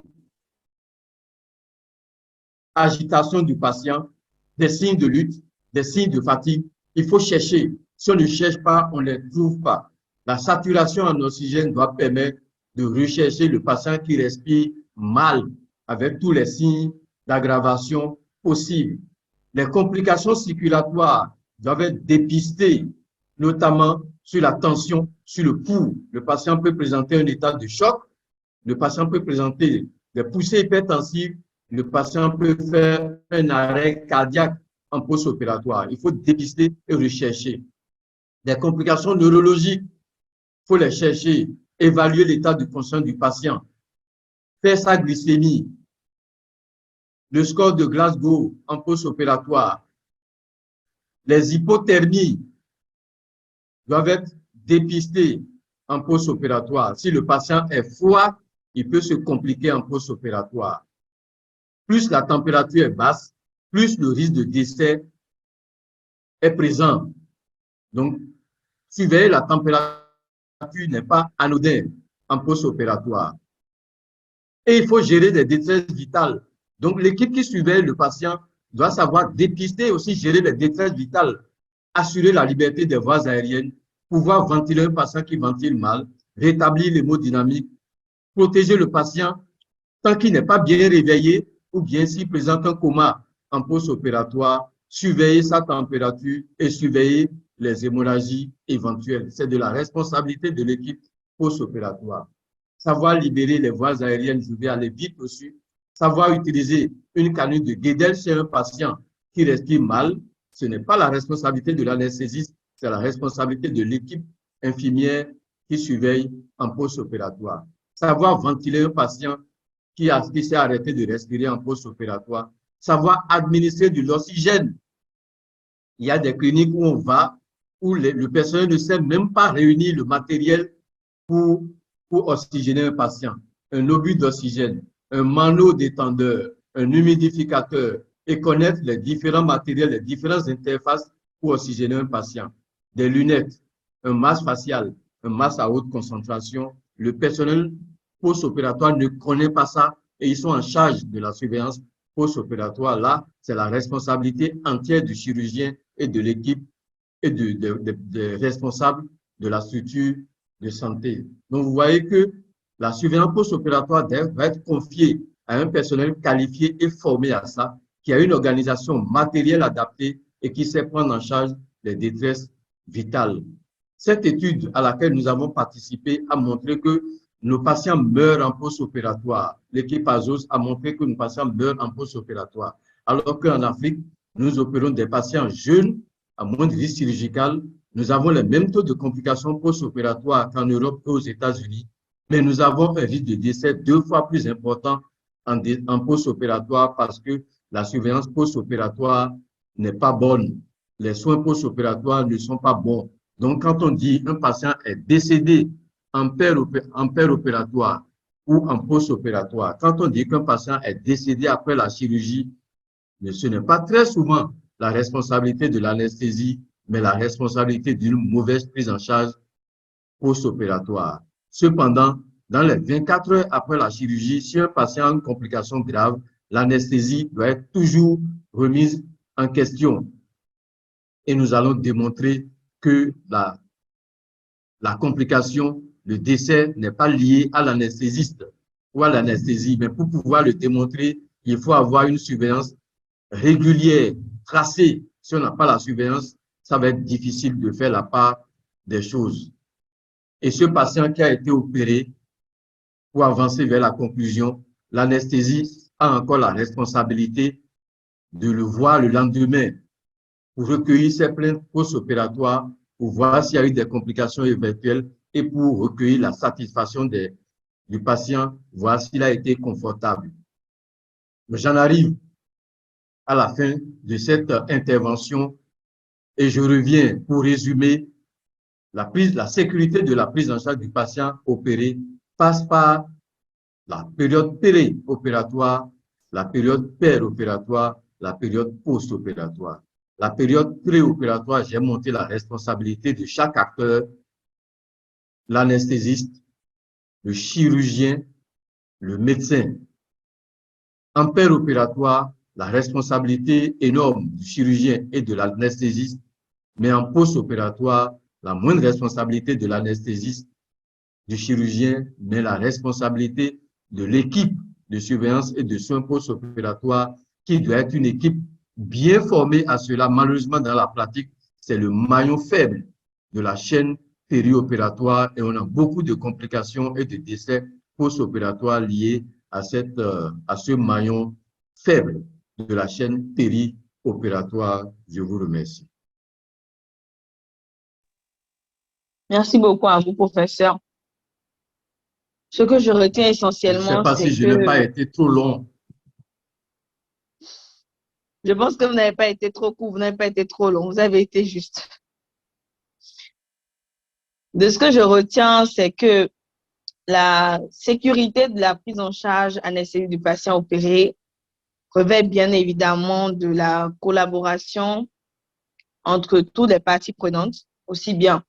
Agitation du patient, des signes de lutte, des signes de fatigue. Il faut chercher. Si on ne cherche pas, on ne les trouve pas. La saturation en oxygène doit permettre de rechercher le patient qui respire mal, avec tous les signes d'aggravation possibles. Les complications circulatoires doivent être dépistées, notamment sur la tension, sur le pouls. Le patient peut présenter un état de choc, le patient peut présenter des poussées hypertensives, le patient peut faire un arrêt cardiaque en post-opératoire. Il faut dépister et rechercher. Des complications neurologiques, il faut les chercher, évaluer l'état de conscience du patient, faire sa glycémie, le score de Glasgow en post-opératoire. Les hypothermies doivent être dépistées en post-opératoire. Si le patient est froid, il peut se compliquer en post-opératoire. Plus la température est basse, plus le risque de décès est présent. Donc, surveiller la température n'est pas anodin en post-opératoire. Et il faut gérer des détresses vitales. Donc, l'équipe qui surveille le patient doit savoir dépister et aussi gérer les détresses vitales, assurer la liberté des voies aériennes, pouvoir ventiler un patient qui ventile mal, rétablir l'hémodynamique, protéger le patient tant qu'il n'est pas bien réveillé ou bien s'il présente un coma en post-opératoire, surveiller sa température et surveiller les hémorragies éventuelles. C'est de la responsabilité de l'équipe post-opératoire. Savoir libérer les voies aériennes, je vais aller vite aussi. Savoir utiliser une canule de Guédel chez un patient qui respire mal, ce n'est pas la responsabilité de l'anesthésiste, c'est la responsabilité de l'équipe infirmière qui surveille en post-opératoire. Savoir ventiler un patient qui s'est arrêté de respirer en post-opératoire. Savoir administrer de l'oxygène. Il y a des cliniques où on va, où le personnel ne sait même pas réunir le matériel pour oxygéner un patient. Un obus d'oxygène, un manodétendeur, un humidificateur et connaître les différents matériels, les différentes interfaces pour oxygéner un patient. Des lunettes, un masque facial, un masque à haute concentration. Le personnel post-opératoire ne connaît pas ça et ils sont en charge de la surveillance post-opératoire. Là, c'est la responsabilité entière du chirurgien et de l'équipe et des responsables de la structure de santé. Donc, vous voyez que la surveillance post-opératoire va être confiée à un personnel qualifié et formé à ça, qui a une organisation matérielle adaptée et qui sait prendre en charge les détresses vitales. Cette étude à laquelle nous avons participé a montré que nos patients meurent en post-opératoire. L'équipe ASOS a montré que nos patients meurent en post-opératoire. Alors qu'en Afrique, nous opérons des patients jeunes à moindre risque chirurgical. Nous avons les mêmes taux de complications post-opératoires qu'en Europe et aux États-Unis, mais nous avons un risque de décès 2 fois plus important en post-opératoire parce que la surveillance post-opératoire n'est pas bonne. Les soins post-opératoires ne sont pas bons. Donc, quand on dit un patient est décédé en péropératoire ou en post-opératoire, quand on dit qu'un patient est décédé après la chirurgie, mais ce n'est pas très souvent la responsabilité de l'anesthésie, mais la responsabilité d'une mauvaise prise en charge post-opératoire. Cependant, dans les 24 heures après la chirurgie, si un patient a une complication grave, l'anesthésie doit être toujours remise en question. Et nous allons démontrer que la complication, le décès n'est pas lié à l'anesthésiste ou à l'anesthésie. Mais pour pouvoir le démontrer, il faut avoir une surveillance régulière, tracée. Si on n'a pas la surveillance, ça va être difficile de faire la part des choses. Et ce patient qui a été opéré, pour avancer vers la conclusion, l'anesthésiste a encore la responsabilité de le voir le lendemain pour recueillir ses plaintes post-opératoires, pour voir s'il y a eu des complications éventuelles et pour recueillir la satisfaction du patient, voir s'il a été confortable. J'en arrive à la fin de cette intervention et je reviens pour résumer. La sécurité de la prise en charge du patient opéré passe par la période péri-opératoire, la période pér-opératoire, la période post-opératoire. La période préopératoire, j'ai monté la responsabilité de chaque acteur, l'anesthésiste, le chirurgien, le médecin. En pér-opératoire, la responsabilité énorme du chirurgien et de l'anesthésiste, mais en post-opératoire, la moindre responsabilité de l'anesthésiste, du chirurgien, mais la responsabilité de l'équipe de surveillance et de soins post-opératoires qui doit être une équipe bien formée à cela. Malheureusement, dans la pratique, c'est le maillon faible de la chaîne périopératoire et on a beaucoup de complications et de décès post-opératoires liés à ce maillon faible de la chaîne périopératoire. Je vous remercie. Merci beaucoup à vous, professeur. Ce que je retiens Je ne essentiellement, sais pas si c'est je n'ai que pas été trop long. je pense que vous n'avez pas été trop court, vous n'avez pas été trop long, vous avez été juste. De ce que je retiens, c'est que la sécurité de la prise en charge anesthésique du patient opéré revêt bien évidemment de la collaboration entre toutes les parties prenantes, aussi bien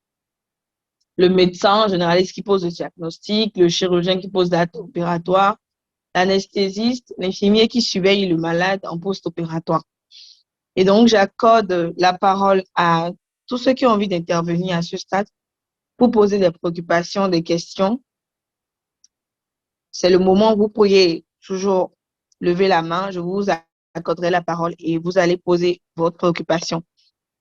le médecin généraliste qui pose le diagnostic, le chirurgien qui pose l'acte opératoire, l'anesthésiste, l'infirmier qui surveille le malade en post-opératoire. Et donc, j'accorde la parole à tous ceux qui ont envie d'intervenir à ce stade pour poser des préoccupations, des questions. C'est le moment où vous pourriez toujours lever la main, je vous accorderai la parole et vous allez poser votre préoccupation.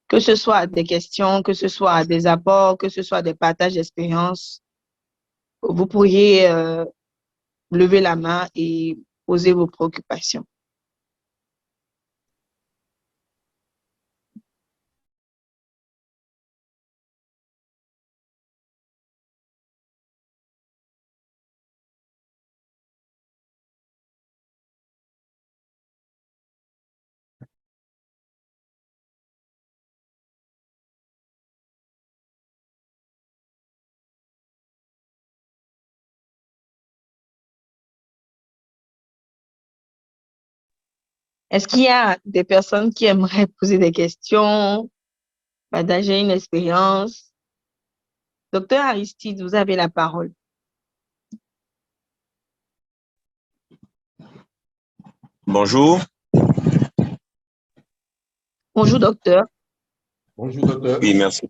Que ce soit des questions, que ce soit des apports, que ce soit des partages d'expérience, vous pourriez lever la main et poser vos préoccupations. Est-ce qu'il y a des personnes qui aimeraient poser des questions, partager une expérience? Docteur Aristide, vous avez la parole. Bonjour. Bonjour, docteur. Bonjour, docteur. Oui, merci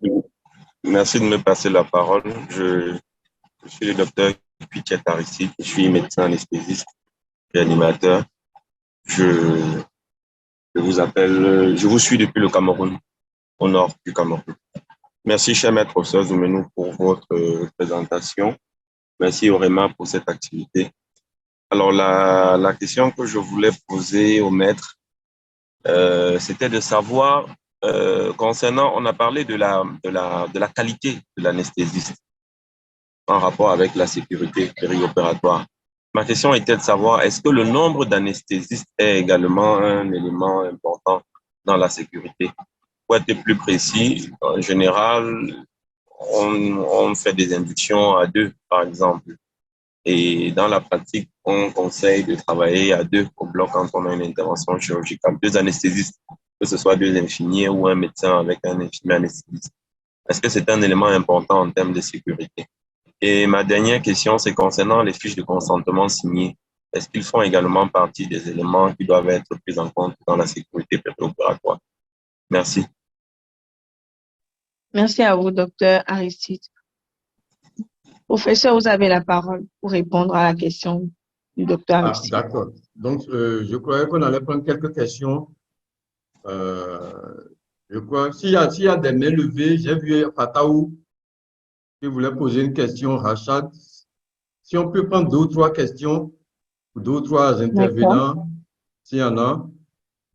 de me passer la parole. Je suis le docteur Piquet Aristide. Je suis médecin anesthésiste et animateur. Je vous suis depuis le Cameroun, au nord du Cameroun. Merci, cher maître professeur Zoumenou, pour votre présentation. Merci, Orema, pour cette activité. Alors, la question que je voulais poser au maître, c'était de savoir, concernant, on a parlé de la qualité de l'anesthésiste en rapport avec la sécurité périopératoire. Ma question était de savoir, est-ce que le nombre d'anesthésistes est également un élément important dans la sécurité? Pour être plus précis, en général, on fait des inductions à deux, par exemple. Et dans la pratique, on conseille de travailler à deux au bloc quand on a une intervention chirurgicale. Deux anesthésistes, que ce soit deux infirmiers ou un médecin avec un infirmier anesthésiste. Est-ce que c'est un élément important en termes de sécurité? Et ma dernière question, c'est concernant les fiches de consentement signées. est-ce qu'ils font également partie des éléments qui doivent être pris en compte dans la sécurité périopératoire? Merci. Merci à vous, docteur Aristide. Professeur, vous avez la parole pour répondre à la question du docteur Ah, Aristide. d'accord. Donc, je croyais qu'on allait prendre quelques questions. Je crois, s'il y a des mains levées, j'ai vu Fataou qui voulait poser une question, Rachad. Si on peut prendre 2 ou 3 questions, 2 ou 3 D'accord. intervenants, s'il y en a.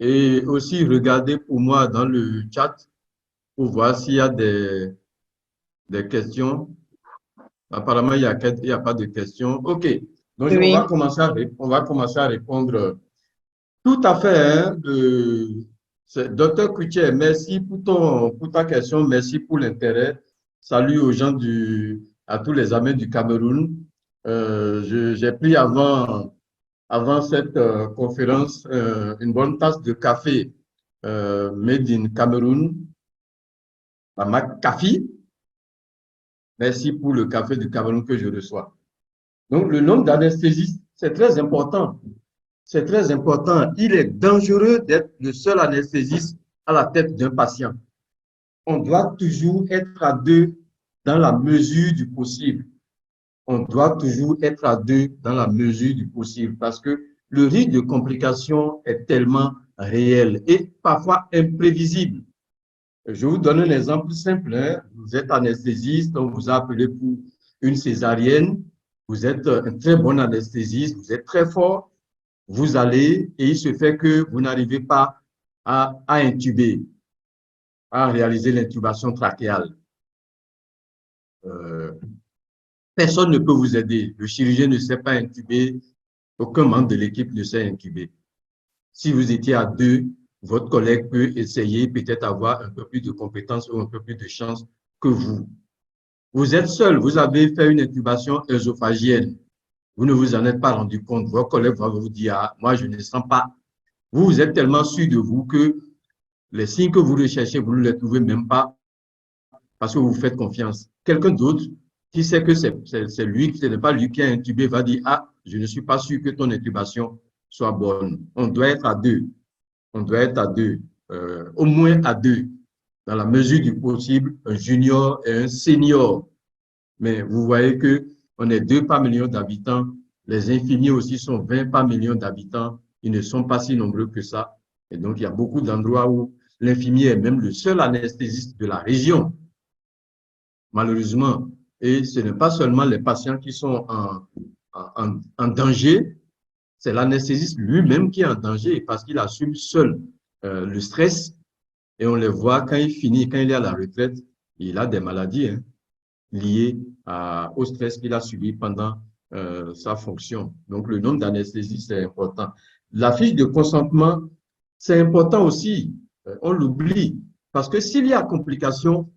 Et aussi regarder pour moi dans le chat pour voir s'il y a des questions. Apparemment, il y a pas de questions. OK. Donc, on Oui. va commencer à répondre. Tout à fait. Hein, Docteur Coutier, merci pour ta question. Merci pour l'intérêt. Salut aux gens à tous les amis du Cameroun. J'ai pris avant cette conférence une bonne tasse de café made in Cameroun, la marque Café. Merci pour le café du Cameroun que je reçois. Donc, le nombre d'anesthésistes, c'est très important. C'est très important. Il est dangereux d'être le seul anesthésiste à la tête d'un patient. On doit toujours être à 2 dans la mesure du possible. On doit toujours être à 2 dans la mesure du possible parce que le risque de complication est tellement réel et parfois imprévisible. Je vous donne un exemple simple. Hein. Vous êtes anesthésiste, on vous a appelé pour une césarienne. Vous êtes un très bon anesthésiste, vous êtes très fort. Vous allez et il se fait que vous n'arrivez pas à intuber, à réaliser l'intubation trachéale. Personne ne peut vous aider. Le chirurgien ne sait pas intuber, aucun membre de l'équipe ne sait intuber. Si vous étiez à 2, votre collègue peut essayer, peut-être avoir un peu plus de compétences ou un peu plus de chance que vous. Vous êtes seul, vous avez fait une intubation œsophagienne. Vous ne vous en êtes pas rendu compte. Vos collègues vont vous dire, ah, moi, je ne sens pas. Vous êtes tellement sûr de vous que les signes que vous recherchez, vous ne les trouvez même pas parce que vous faites confiance. Quelqu'un d'autre qui sait que c'est lui, ce n'est pas lui qui a intubé, va dire, ah, je ne suis pas sûr que ton intubation soit bonne. On doit être à 2. On doit être à 2, au moins à 2, dans la mesure du possible, un junior et un senior. Mais vous voyez qu'on est 2 par million d'habitants. Les infirmiers aussi sont 20 par million d'habitants. Ils ne sont pas si nombreux que ça. Et donc, il y a beaucoup d'endroits où l'infirmier est même le seul anesthésiste de la région, malheureusement. Et ce n'est pas seulement les patients qui sont en danger, c'est l'anesthésiste lui-même qui est en danger parce qu'il assume seul le stress. Et on le voit quand il finit, quand il est à la retraite, il a des maladies liées au stress qu'il a subi pendant sa fonction. Donc, le nombre d'anesthésistes, c'est important. La fiche de consentement, c'est important aussi. On l'oublie. Parce que s'il y a complication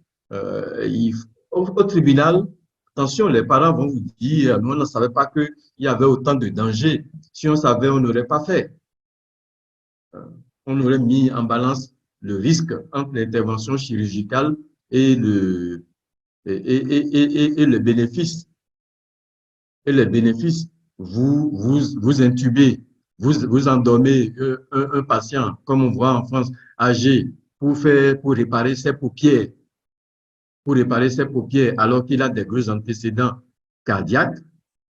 au tribunal, attention, les parents vont vous dire, nous, on ne savait pas qu'il y avait autant de dangers. Si on savait, on n'aurait pas fait. On aurait mis en balance le risque entre l'intervention chirurgicale et le bénéfice. Et les bénéfices, vous intubez, vous endormez un patient, comme on voit en France, âgé, pour réparer ses paupières, alors qu'il a des gros antécédents cardiaques.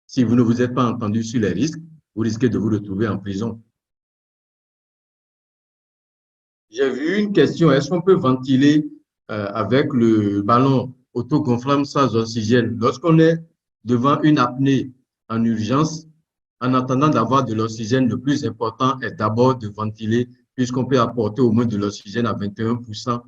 Si vous ne vous êtes pas entendu sur les risques, vous risquez de vous retrouver en prison. J'ai vu une question, est-ce qu'on peut ventiler avec le ballon autogonflable sans oxygène? Lorsqu'on est devant une apnée en urgence, en attendant d'avoir de l'oxygène, le plus important est d'abord de ventiler, puisqu'on peut apporter au moins de l'oxygène à 21%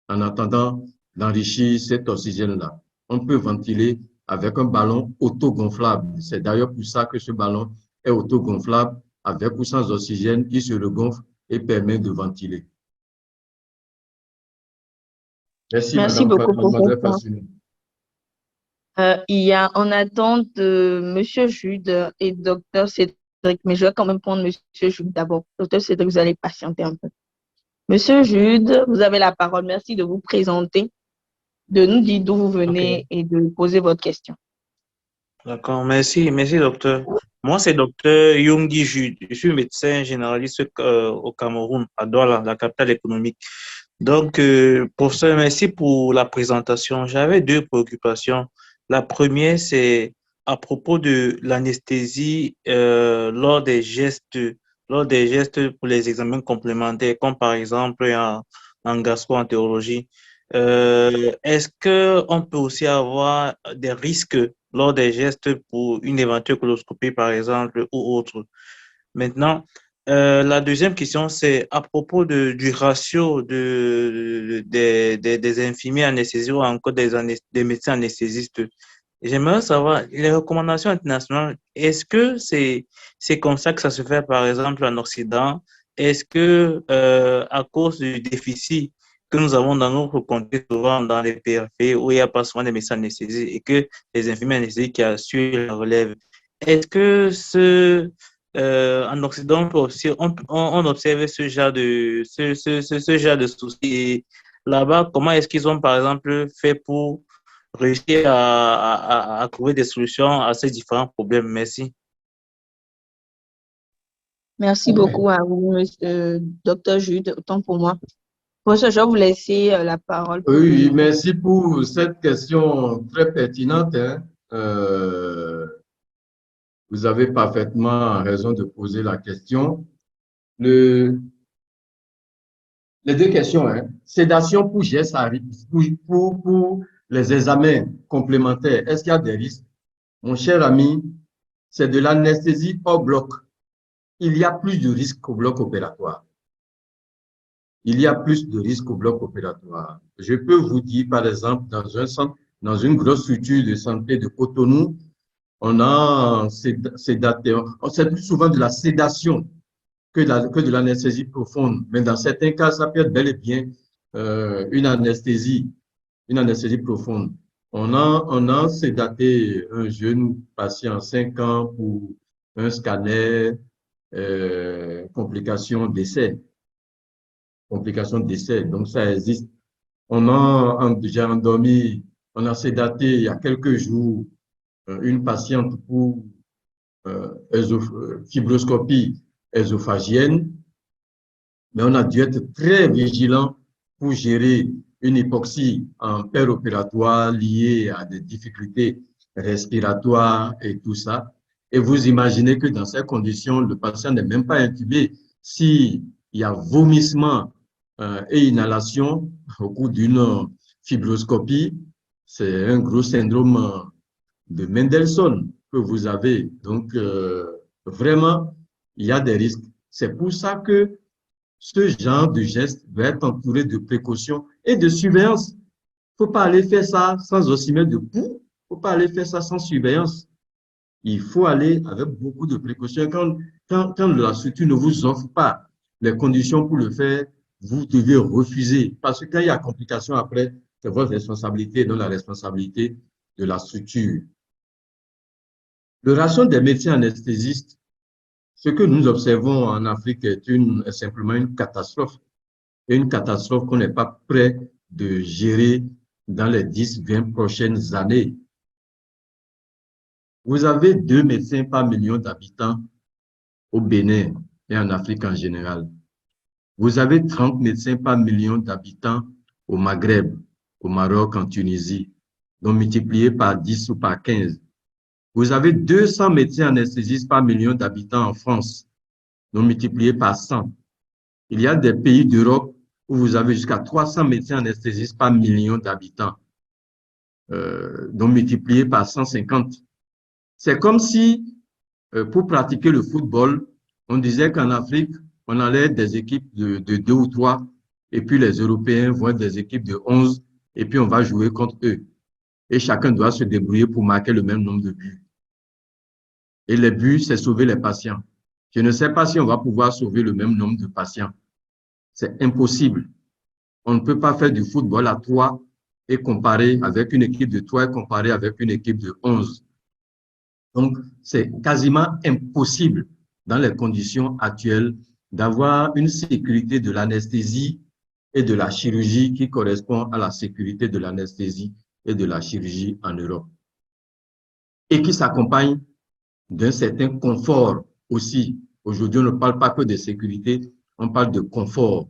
en attendant d'enrichir cet oxygène-là. On peut ventiler avec un ballon autogonflable. C'est d'ailleurs pour ça que ce ballon est autogonflable, avec ou sans oxygène, il se regonfle et permet de ventiler. Merci, Merci beaucoup, mademoiselle professeur. Fassini. Il y a en attente Monsieur Jude et Docteur Cédric, mais je vais quand même prendre Monsieur Jude d'abord. Docteur Cédric, vous allez patienter un peu. Monsieur Jude, vous avez la parole. Merci de vous présenter, de nous dire d'où vous venez et de poser votre question. D'accord, merci, docteur. Moi, c'est docteur Yonggi Jude. Je suis médecin généraliste au Cameroun, à Douala, la capitale économique. Donc, professeur, merci pour la présentation. J'avais deux préoccupations. La première, c'est à propos de l'anesthésie lors des gestes pour les examens complémentaires, comme par exemple en gastro-entérologie. Est-ce qu'on peut aussi avoir des risques lors des gestes pour une éventuelle coloscopie, par exemple, ou autre? Maintenant, la deuxième question, c'est à propos du ratio des infirmiers anesthésistes ou encore des médecins anesthésistes. J'aimerais savoir, les recommandations internationales, est-ce que c'est comme ça que ça se fait, par exemple, en Occident? Est-ce que, à cause du déficit que nous avons dans notre comté, souvent dans les périphéries, où il n'y a pas souvent de médecins anesthésistes et que les infirmiers anesthésistes qui assurent la relève, est-ce que en Occident, on observe ce genre de soucis. Et là-bas, comment est-ce qu'ils ont, par exemple, fait pour réussir à trouver des solutions à ces différents problèmes? Merci. Merci beaucoup à vous, monsieur, docteur Jude, autant pour moi. Professeur, je vais vous laisser la parole. Oui, merci pour cette question très pertinente, hein. Vous avez parfaitement raison de poser la question. Les deux questions, hein. Sédation pour gestes à risque, pour les examens complémentaires, est-ce qu'il y a des risques? Mon cher ami, c'est de l'anesthésie au bloc. Il y a plus de risques au bloc opératoire. Il y a plus de risques au bloc opératoire. Je peux vous dire, par exemple, dans un centre, dans une grosse structure de santé de Cotonou, on a sédaté, c'est plus souvent de la sédation que de l'anesthésie profonde. Mais dans certains cas, ça peut être bel et bien une anesthésie profonde. On a sédaté un jeune patient 5 ans pour un scanner, complications d'essai. Donc, ça existe. On a déjà endormi, on a sédaté il y a quelques jours une patiente pour fibroscopie ésophagienne, mais on a dû être très vigilant pour gérer une hypoxie en opératoire liée à des difficultés respiratoires et tout ça. Et vous imaginez que dans ces conditions, le patient n'est même pas intubé. S'il y a vomissement et inhalation au cours d'une fibroscopie, c'est un gros syndrome de Mendelssohn que vous avez. Donc, vraiment, il y a des risques. C'est pour ça que ce genre de geste doit être entouré de précautions et de surveillance. Il ne faut pas aller faire ça sans aussi mettre de pouls. Il ne faut pas aller faire ça sans surveillance. Il faut aller avec beaucoup de précautions. Quand la structure ne vous offre pas les conditions pour le faire, vous devez refuser. Parce que quand il y a complication après, c'est votre responsabilité, non la responsabilité de la structure. Le ratio des médecins anesthésistes, ce que nous observons en Afrique est simplement une catastrophe. Et une catastrophe qu'on n'est pas prêt de gérer dans les 10-20 prochaines années. Vous avez 2 médecins par million d'habitants au Bénin et en Afrique en général. Vous avez 30 médecins par million d'habitants au Maghreb, au Maroc, en Tunisie, donc multiplié par 10 ou par 15. Vous avez 200 médecins anesthésistes par million d'habitants en France, donc multiplié par 100. Il y a des pays d'Europe où vous avez jusqu'à 300 médecins anesthésistes par million d'habitants, donc multiplié par 150. C'est comme si, pour pratiquer le football, on disait qu'en Afrique, on allait des équipes de 2 ou 3, et puis les Européens vont être des équipes de 11, et puis on va jouer contre eux. Et chacun doit se débrouiller pour marquer le même nombre de buts. Et les buts, c'est sauver les patients. Je ne sais pas si on va pouvoir sauver le même nombre de patients. C'est impossible. On ne peut pas faire du football à 3 et comparer avec une équipe de 3 et comparer avec une équipe de 11. Donc, c'est quasiment impossible dans les conditions actuelles d'avoir une sécurité de l'anesthésie et de la chirurgie qui correspond à la sécurité de l'anesthésie et de la chirurgie en Europe et qui s'accompagne d'un certain confort aussi. Aujourd'hui, on ne parle pas que de sécurité, on parle de confort.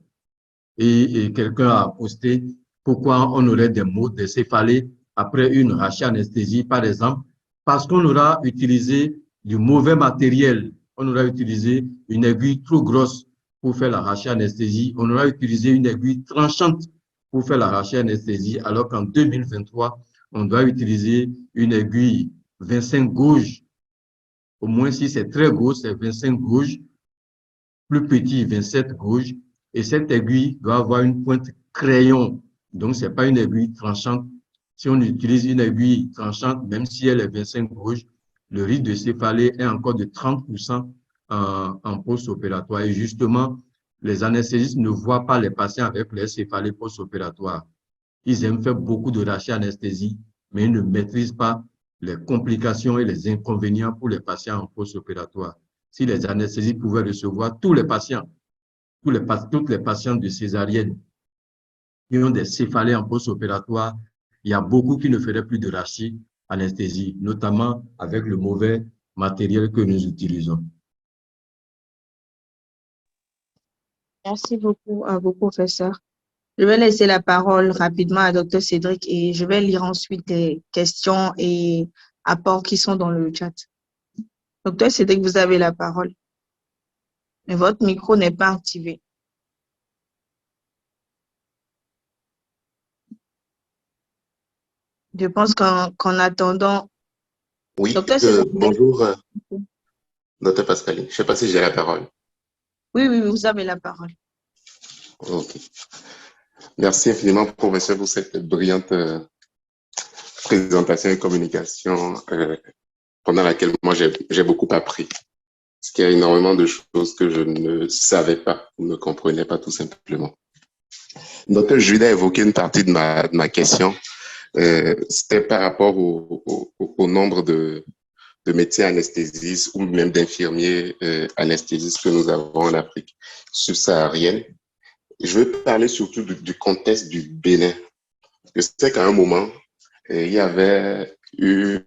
Et quelqu'un a posté pourquoi on aurait des maux de céphalée après une rachianesthésie, par exemple, parce qu'on aura utilisé du mauvais matériel. On aura utilisé une aiguille trop grosse pour faire la rachianesthésie. On aura utilisé une aiguille tranchante pour faire la rachianesthésie, alors qu'en 2023, on doit utiliser une aiguille 25 gauges. Au moins, si c'est très gros, c'est 25 gauges. Plus petit, 27 gauges. Et cette aiguille doit avoir une pointe crayon. Donc, ce n'est pas une aiguille tranchante. Si on utilise une aiguille tranchante, même si elle est 25 gauges, le risque de céphalée est encore de 30% en post-opératoire. Et justement, les anesthésistes ne voient pas les patients avec les céphalées post-opératoires. Ils aiment faire beaucoup de rachianesthésie, mais ils ne maîtrisent pas les complications et les inconvénients pour les patients en post-opératoire. Si les anesthésistes pouvaient recevoir tous les patients, toutes les patientes de césarienne qui ont des céphalées en post-opératoire, il y a beaucoup qui ne feraient plus de rachianesthésie, notamment avec le mauvais matériel que nous utilisons. Merci beaucoup à vous, professeur. Je vais laisser la parole rapidement à Dr. Cédric et je vais lire ensuite les questions et apports qui sont dans le chat. Dr. Cédric, vous avez la parole. Mais votre micro n'est pas activé. Je pense qu'en attendant... Oui, Dr. Cédric, bonjour, Dr. Pascaline. Je ne sais pas si j'ai la parole. oui, vous avez la parole. Ok. Merci infiniment, professeur, pour cette brillante présentation et communication pendant laquelle moi j'ai beaucoup appris. Parce qu'il y a énormément de choses que je ne savais pas ou ne comprenais pas tout simplement. Dr. Judas a évoqué une partie de ma question. C'était par rapport au nombre de médecins anesthésistes ou même d'infirmiers anesthésistes que nous avons en Afrique subsaharienne. Je veux parler surtout du contexte du Bénin. Je sais qu'à un moment, il y avait eu,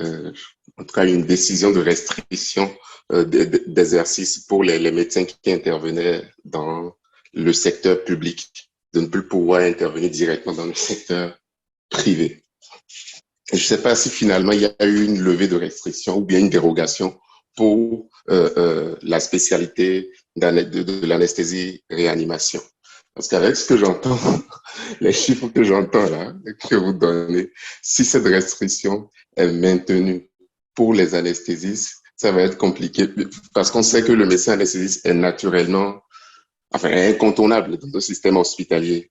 en tout cas, une décision de restriction d'exercice pour les médecins qui intervenaient dans le secteur public, de ne plus pouvoir intervenir directement dans le secteur privé. Je ne sais pas si finalement il y a eu une levée de restriction ou bien une dérogation pour la spécialité de l'anesthésie-réanimation. Parce qu'avec ce que j'entends, les chiffres que j'entends là, que vous donnez, si cette restriction est maintenue pour les anesthésistes, ça va être compliqué parce qu'on sait que le médecin anesthésiste est naturellement, enfin, incontournable dans le système hospitalier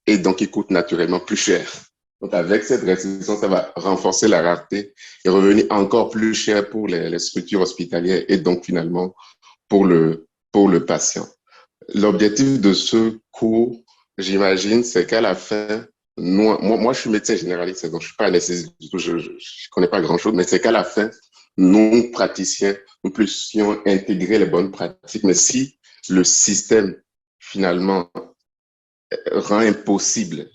et donc il coûte naturellement plus cher. Donc, avec cette restriction, ça va renforcer la rareté et revenir encore plus cher pour les structures hospitalières et donc finalement pour le patient. L'objectif de ce cours, j'imagine, c'est qu'à la fin, moi, je suis médecin généraliste, donc je ne suis pas anesthésiste du tout, je ne connais pas grand-chose, mais c'est qu'à la fin, nous, praticiens, nous puissions intégrer les bonnes pratiques. Mais si le système, finalement, rend impossible,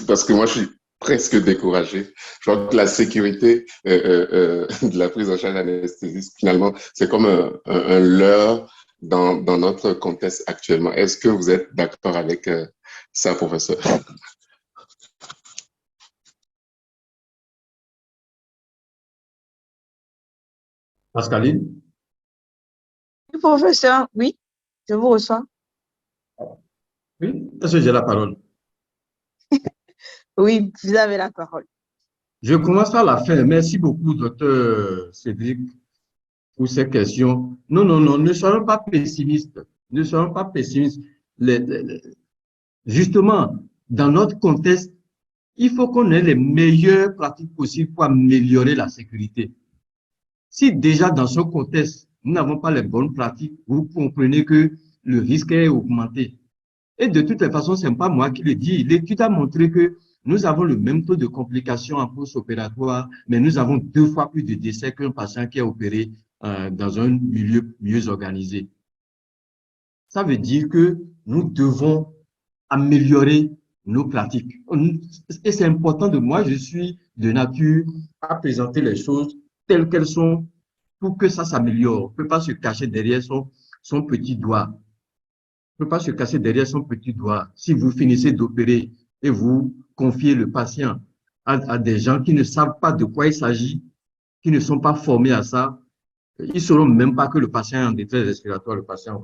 parce que moi, je suis presque découragé. Je crois que la sécurité de la prise en charge anesthésiste, finalement, c'est comme un leurre dans notre contexte actuellement. Est-ce que vous êtes d'accord avec ça, professeur? Pascaline? Oui, professeur, oui, je vous reçois. Oui, est-ce que j'ai la parole? Oui, vous avez la parole. Je commence par la fin. Merci beaucoup, docteur Cédric, pour ces questions. Non, ne soyons pas pessimistes. Ne soyons pas pessimistes. Justement, dans notre contexte, il faut qu'on ait les meilleures pratiques possibles pour améliorer la sécurité. Si déjà dans ce contexte, nous n'avons pas les bonnes pratiques, vous comprenez que le risque est augmenté. Et de toutes les façons, ce n'est pas moi qui le dis. L'étude a montré que nous avons le même taux de complications en post-opératoire, mais nous avons 2 fois plus de décès qu'un patient qui est opéré dans un milieu mieux organisé. Ça veut dire que nous devons améliorer nos pratiques. Et c'est important de moi, je suis de nature à présenter les choses telles qu'elles sont pour que ça s'améliore. On ne peut pas se cacher derrière son petit doigt. On ne peut pas se cacher derrière son petit doigt. Si vous finissez d'opérer et vous confiez le patient à des gens qui ne savent pas de quoi il s'agit, qui ne sont pas formés à ça, ils ne sauront même pas que le patient est en détresse respiratoire, le patient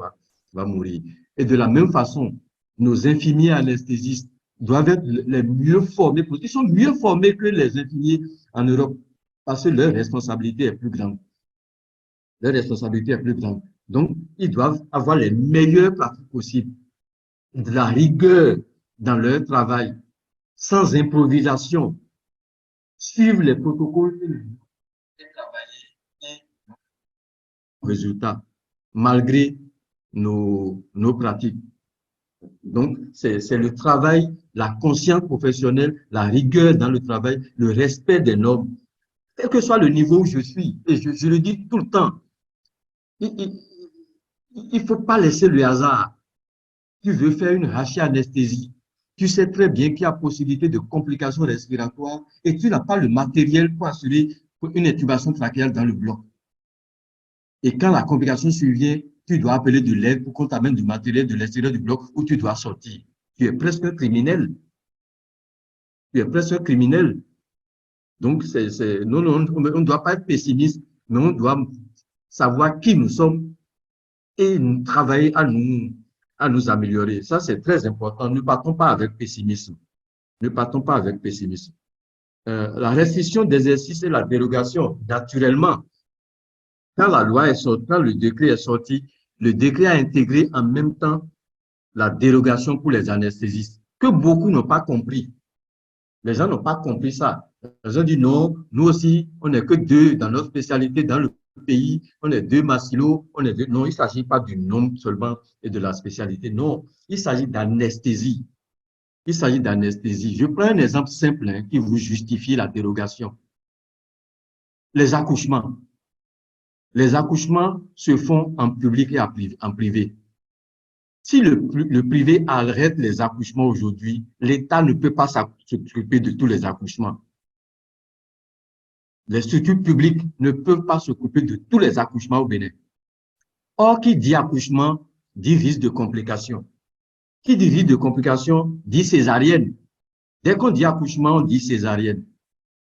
va mourir. Et de la même façon, nos infirmiers anesthésistes doivent être les mieux formés, ils sont mieux formés que les infirmiers en Europe, parce que leur responsabilité est plus grande. Leur responsabilité est plus grande. Donc, ils doivent avoir les meilleures pratiques possibles, de la rigueur dans leur travail, sans improvisation, suivre les protocoles et travailler résultats, malgré nos pratiques. Donc, c'est le travail, la conscience professionnelle, la rigueur dans le travail, le respect des normes, quel que soit le niveau où je suis. Et je le dis tout le temps, il ne faut pas laisser le hasard. Tu veux faire une rachianesthésie. Tu sais très bien qu'il y a possibilité de complications respiratoires et tu n'as pas le matériel pour assurer une intubation trachéale dans le bloc. Et quand la complication survient, tu dois appeler de l'aide pour qu'on t'amène du matériel de l'extérieur du bloc où tu dois sortir. Tu es presque un criminel. Tu es presque un criminel. Donc, non, on ne doit pas être pessimiste, mais on doit savoir qui nous sommes et travailler à nous améliorer. Ça, c'est très important. Ne partons pas avec pessimisme. Ne partons pas avec pessimisme. La restriction d'exercice et la dérogation, naturellement, quand la loi est sortie, quand le décret est sorti, le décret a intégré en même temps la dérogation pour les anesthésistes, que beaucoup n'ont pas compris. Les gens n'ont pas compris ça. Les ont dit non, nous aussi, on n'est que deux dans notre spécialité dans le pays, on est deux maxillos, on est deux. Non, il ne s'agit pas du nombre seulement et de la spécialité. Non, il s'agit d'anesthésie. Il s'agit d'anesthésie. Je prends un exemple simple qui vous justifie la dérogation. Les accouchements. Les accouchements se font en public et en privé. Si le privé arrête les accouchements aujourd'hui, l'État ne peut pas s'occuper de tous les accouchements. Les structures publiques ne peuvent pas s'occuper de tous les accouchements au Bénin. Or, qui dit accouchement, dit risque de complications. Qui dit risque de complications, dit césarienne. Dès qu'on dit accouchement, on dit césarienne.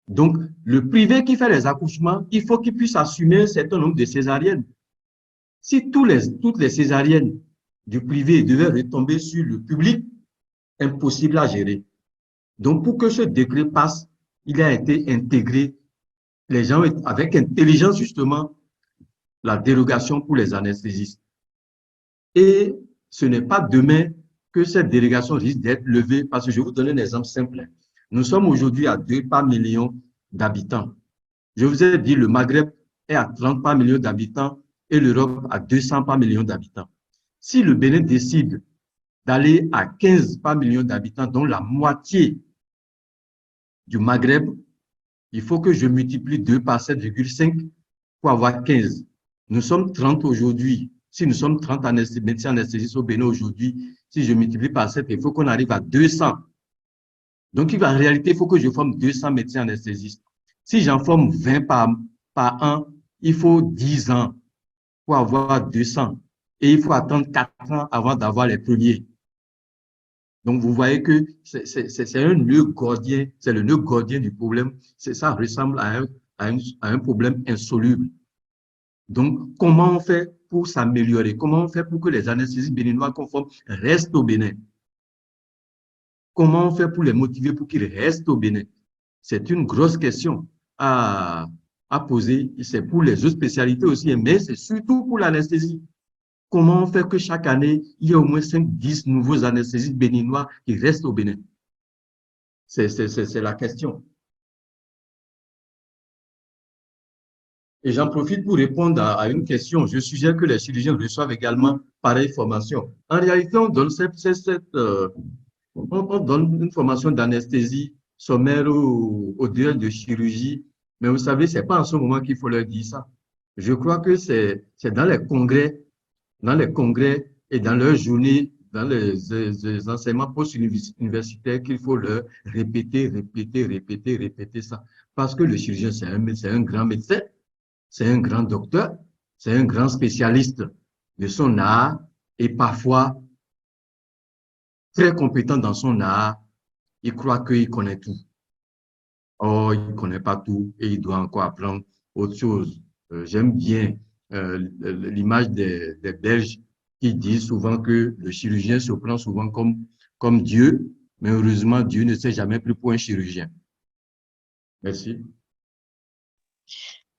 Donc, le privé qui fait les accouchements, il faut qu'il puisse assumer un certain nombre de césariennes. Si toutes les césariennes du privé devaient retomber sur le public, impossible à gérer. Donc, pour que ce décret passe, il a été intégré, les gens avec intelligence justement, la dérogation pour les anesthésistes. Et ce n'est pas demain que cette dérogation risque d'être levée, parce que je vais vous donner un exemple simple. Nous sommes aujourd'hui à 2 par million d'habitants. Je vous ai dit, le Maghreb est à 30 par million d'habitants et l'Europe à 200 par million d'habitants. Si le Bénin décide d'aller à 15 par million d'habitants, dont la moitié du Maghreb, il faut que je multiplie 2 par 7,5 pour avoir 15. Nous sommes 30 aujourd'hui. Si nous sommes 30 médecins anesthésistes au Bénin aujourd'hui, si je multiplie par 7, il faut qu'on arrive à 200. Donc, en réalité, il faut que je forme 200 médecins anesthésistes. Si j'en forme 20 par an, il faut 10 ans pour avoir 200. Et il faut attendre 4 ans avant d'avoir les premiers. Donc, vous voyez que c'est un nœud gordien, c'est le nœud gordien du problème. Ça ressemble à un problème insoluble. Donc, comment on fait pour s'améliorer? Comment on fait pour que les anesthésistes béninois conformes restent au Bénin? Comment on fait pour les motiver pour qu'ils restent au Bénin? C'est une grosse question à poser. C'est pour les autres spécialités aussi, mais c'est surtout pour l'anesthésie. Comment on fait que chaque année, il y ait au moins 5-10 nouveaux anesthésistes béninois qui restent au Bénin? C'est la question. Et j'en profite pour répondre à une question. Je suggère que les chirurgiens reçoivent également pareille formation. En réalité, on donne, on donne une formation d'anesthésie sommaire au duel de chirurgie, mais vous savez, ce n'est pas en ce moment qu'il faut leur dire ça. Je crois que c'est dans les congrès et dans leurs journées, dans les enseignements post-universitaires qu'il faut leur répéter ça. Parce que le chirurgien, c'est un grand médecin. c'est un grand docteur, c'est un grand spécialiste de son art et parfois très compétent dans son art, il croit qu'il connaît tout. Or, il ne connaît pas tout et il doit encore apprendre autre chose. J'aime bien l'image des Belges qui disent souvent que le chirurgien se prend souvent comme Dieu, mais heureusement, Dieu ne s'est jamais pris pour un chirurgien. Merci.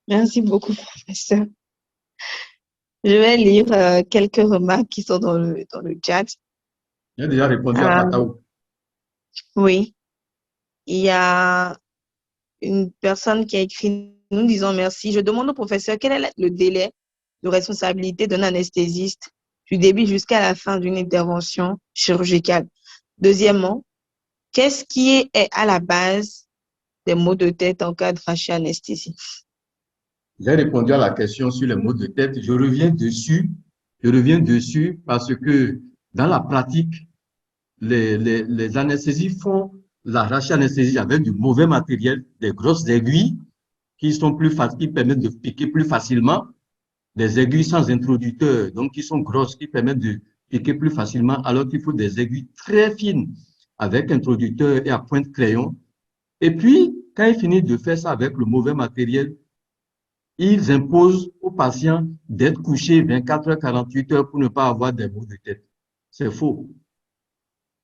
Merci beaucoup, professeur. Je vais lire quelques remarques qui sont dans le chat. J'ai déjà répondu à Pataou. Oui, il y a une personne qui a écrit, nous disons merci. Je demande au professeur quel est le délai de responsabilité d'un anesthésiste du début jusqu'à la fin d'une intervention chirurgicale. Deuxièmement, qu'est-ce qui est à la base des maux de tête en cas de anesthésie? J'ai répondu à la question sur les maux de tête. Je reviens dessus parce que dans la pratique, les anesthésies font la rachianesthésie avec du mauvais matériel, des grosses aiguilles qui permettent de piquer plus facilement, des aiguilles sans introducteur, donc qui sont grosses, qui permettent de piquer plus facilement, alors qu'il faut des aiguilles très fines avec introducteur et à pointe crayon. Et puis, quand ils finissent de faire ça avec le mauvais matériel, ils imposent aux patients d'être couchés 24 heures, 48 heures pour ne pas avoir des maux de tête. C'est faux.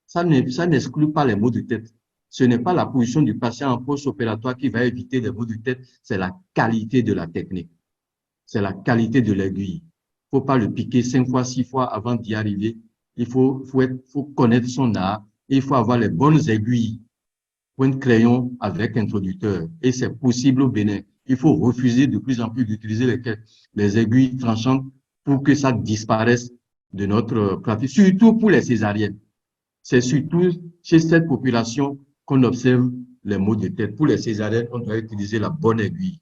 Ça n'exclut pas les maux de tête. Ce n'est pas la position du patient en post-opératoire qui va éviter des maux de tête, c'est la qualité de la technique. C'est la qualité de l'aiguille. Il ne faut pas le piquer 5 fois, 6 fois avant d'y arriver. Il faut connaître son art et il faut avoir les bonnes aiguilles, pointe crayon avec introducteur. Et c'est possible au Bénin. Il faut refuser de plus en plus d'utiliser les aiguilles tranchantes pour que ça disparaisse de notre pratique, surtout pour les césariennes. C'est surtout chez cette population qu'on observe les maux de tête. Pour les césariennes, on doit utiliser la bonne aiguille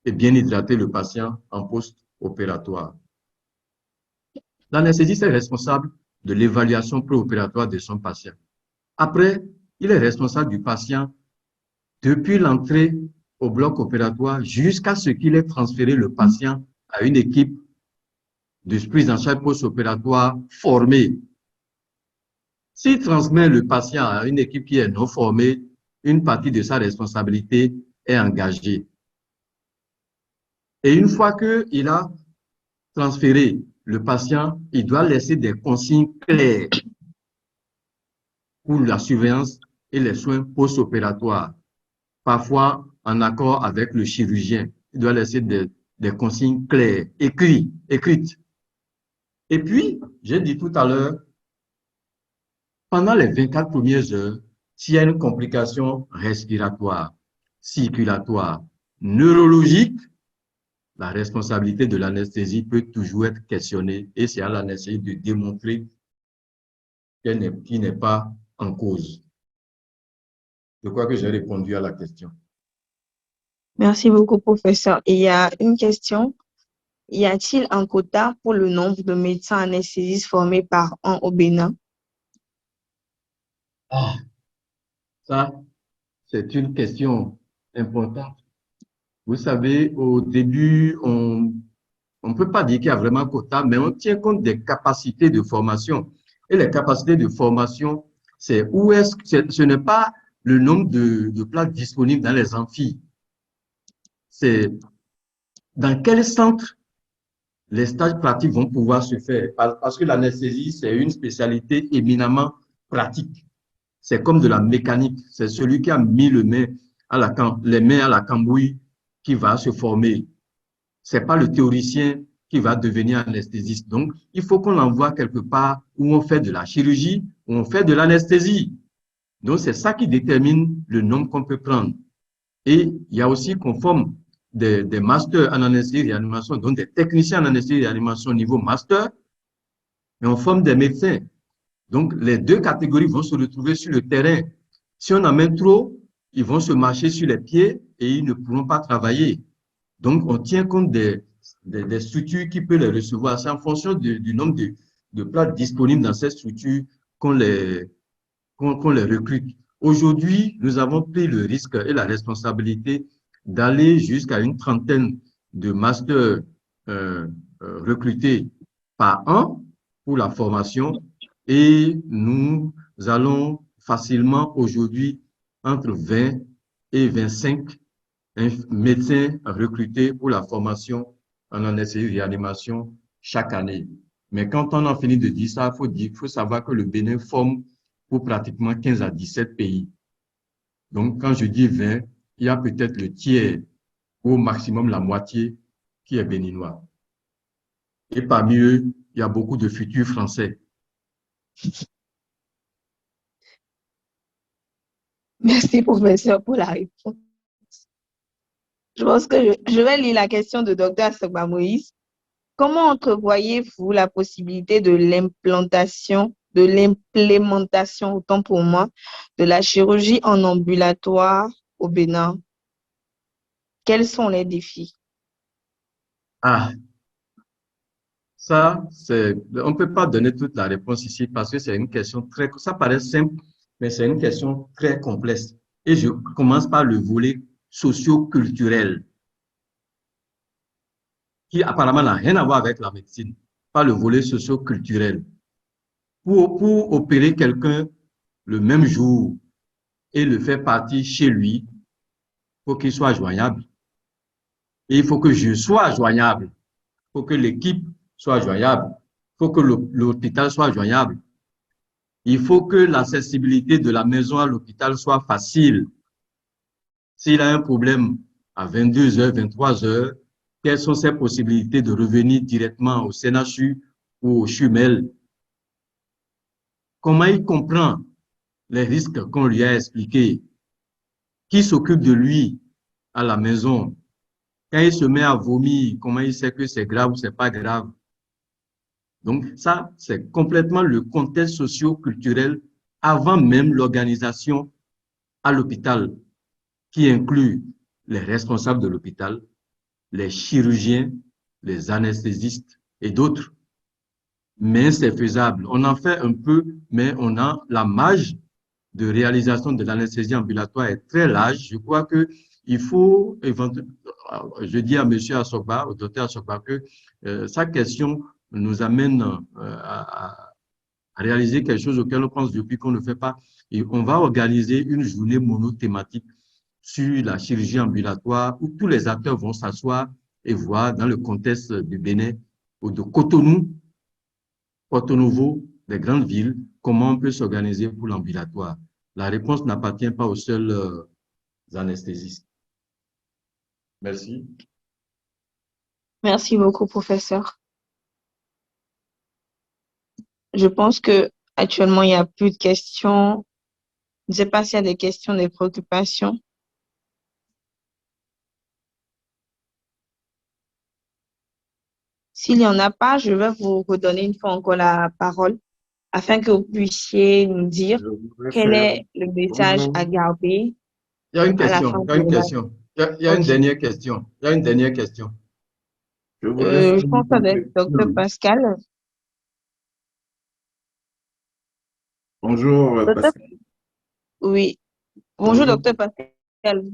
et bien hydrater le patient en post-opératoire. L'anesthésiste est responsable de l'évaluation préopératoire de son patient. Après, il est responsable du patient depuis l'entrée au bloc opératoire jusqu'à ce qu'il ait transféré le patient à une équipe de prise en charge post-opératoire formée. S'il transmet le patient à une équipe qui est non formée, une partie de sa responsabilité est engagée. Et une fois qu'il a transféré le patient, il doit laisser des consignes claires pour la surveillance et les soins post-opératoires, parfois en accord avec le chirurgien. Il doit laisser des consignes claires, écrites. Et puis, j'ai dit tout à l'heure, pendant les 24 premières heures, s'il y a une complication respiratoire, circulatoire, neurologique, la responsabilité de l'anesthésie peut toujours être questionnée et c'est à l'anesthésie de démontrer qu'il n'est pas en cause. Je crois que j'ai répondu à la question. Merci beaucoup, professeur. Et il y a une question. Y a-t-il un quota pour le nombre de médecins anesthésistes formés par an au Bénin? Ah, ça, c'est une question importante. Vous savez, au début, on ne peut pas dire qu'il y a vraiment un quota, mais on tient compte des capacités de formation. Et les capacités de formation, c'est ce n'est pas le nombre de places disponibles dans les amphis. C'est dans quel centre les stages pratiques vont pouvoir se faire. Parce que l'anesthésie, c'est une spécialité éminemment pratique. C'est comme de la mécanique. C'est celui qui a mis les mains à la cambouille qui va se former. C'est pas le théoricien qui va devenir anesthésiste. Donc, il faut qu'on l'envoie quelque part où on fait de la chirurgie, où on fait de l'anesthésie. Donc, c'est ça qui détermine le nombre qu'on peut prendre. Et il y a aussi qu'on forme des masters en anesthésie et réanimation, donc des techniciens en anesthésie et réanimation au niveau master, et on forme des médecins. Donc, les deux catégories vont se retrouver sur le terrain. Si on en met trop, ils vont se marcher sur les pieds et ils ne pourront pas travailler. Donc, on tient compte des structures qui peuvent les recevoir. C'est en fonction du nombre de places disponibles dans ces structures qu'on les recrute. Aujourd'hui, nous avons pris le risque et la responsabilité d'aller jusqu'à une trentaine de masters recrutés par an pour la formation et nous allons facilement aujourd'hui entre 20 et 25 médecins recrutés pour la formation en anesthésie-réanimation chaque année. Mais quand on a fini de dire ça, il faut savoir que le Bénin forme pour pratiquement 15 à 17 pays. Donc, quand je dis 20, il y a peut-être le tiers ou au maximum la moitié qui est béninois. Et parmi eux, il y a beaucoup de futurs Français. Merci, professeur, pour la réponse. Je pense que je vais lire la question de Dr. Assogba Moïse. Comment entrevoyez-vous la possibilité de l'implémentation, autant pour moi, de la chirurgie en ambulatoire au Bénin? Quels sont les défis? Ah, ça, on ne peut pas donner toute la réponse ici parce que c'est une question ça paraît simple, mais c'est une question très complexe. Et je commence par le volet socio-culturel, qui apparemment n'a rien à voir avec la médecine, par le volet socio-culturel. Pour opérer quelqu'un le même jour et le faire partir chez lui, il faut qu'il soit joignable. Et il faut que je sois joignable. Il faut que l'équipe soit joignable. Il faut que l'hôpital soit joignable. Il faut que l'accessibilité de la maison à l'hôpital soit facile. S'il a un problème à 22h, 23h, quelles sont ses possibilités de revenir directement au CNHU ou au CHUMEL? Comment il comprend les risques qu'on lui a expliqués? Qui s'occupe de lui à la maison? Quand il se met à vomir, comment il sait que c'est grave ou c'est pas grave? Donc ça, c'est complètement le contexte socio-culturel avant même l'organisation à l'hôpital, qui inclut les responsables de l'hôpital, les chirurgiens, les anesthésistes et d'autres. Mais c'est faisable. On en fait un peu, mais on a la marge de réalisation de l'anesthésie ambulatoire est très large. Je crois que il faut éventuellement, je dis à monsieur Assogba, au docteur Assogba, que sa question nous amène à réaliser quelque chose auquel on pense depuis qu'on ne fait pas. Et on va organiser une journée monothématique sur la chirurgie ambulatoire où tous les acteurs vont s'asseoir et voir dans le contexte du Bénin ou de Cotonou, Porto Novo, des grandes villes, comment on peut s'organiser pour l'ambulatoire. La réponse n'appartient pas aux seuls anesthésistes. Merci. Merci beaucoup, professeur. Je pense que actuellement il n'y a plus de questions. Je ne sais pas s'il y a des questions, des préoccupations. S'il n'y en a pas, je vais vous redonner une fois encore la parole afin que vous puissiez nous dire quel est le message à garder Il y a une à la question, fin il y a une de la... question. Il y a une Ok. dernière question. Il y a une dernière question. Je voudrais faire Je pense avec Dr. Pascal. Bonjour, Docteur- Pascal. Oui. Bonjour, Bonjour. Dr. Pascal.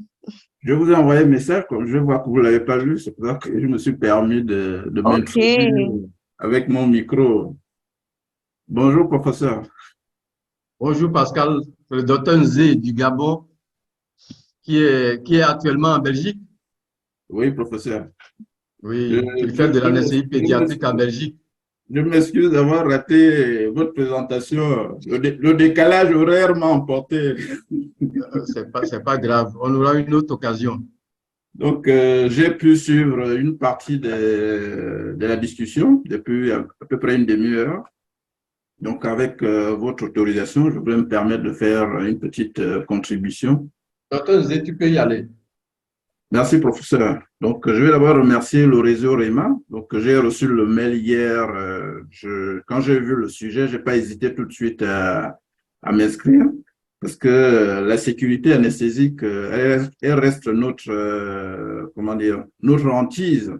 Je vous ai envoyé un message, comme je vois que vous ne l'avez pas lu, c'est pour ça que je me suis permis de Ok. m'introduire avec mon micro. Bonjour, professeur. Bonjour Pascal, le docteur Nzé du Gabon qui est actuellement en Belgique. Oui, professeur. Oui, il fait de l'anesthésie pédiatrique en Belgique. Je m'excuse d'avoir raté votre présentation. Le décalage horaire m'a emporté. C'est pas grave, on aura une autre occasion. Donc, j'ai pu suivre une partie de la discussion depuis à peu près une demi-heure. Donc, avec votre autorisation, je voudrais me permettre de faire une petite contribution. Docteur Nzé, tu peux y aller. Merci, professeur. Donc, je vais d'abord remercier le réseau REMA. Donc, j'ai reçu le mail hier. Quand j'ai vu le sujet, je n'ai pas hésité tout de suite à m'inscrire parce que la sécurité anesthésique, elle reste comment dire, notre hantise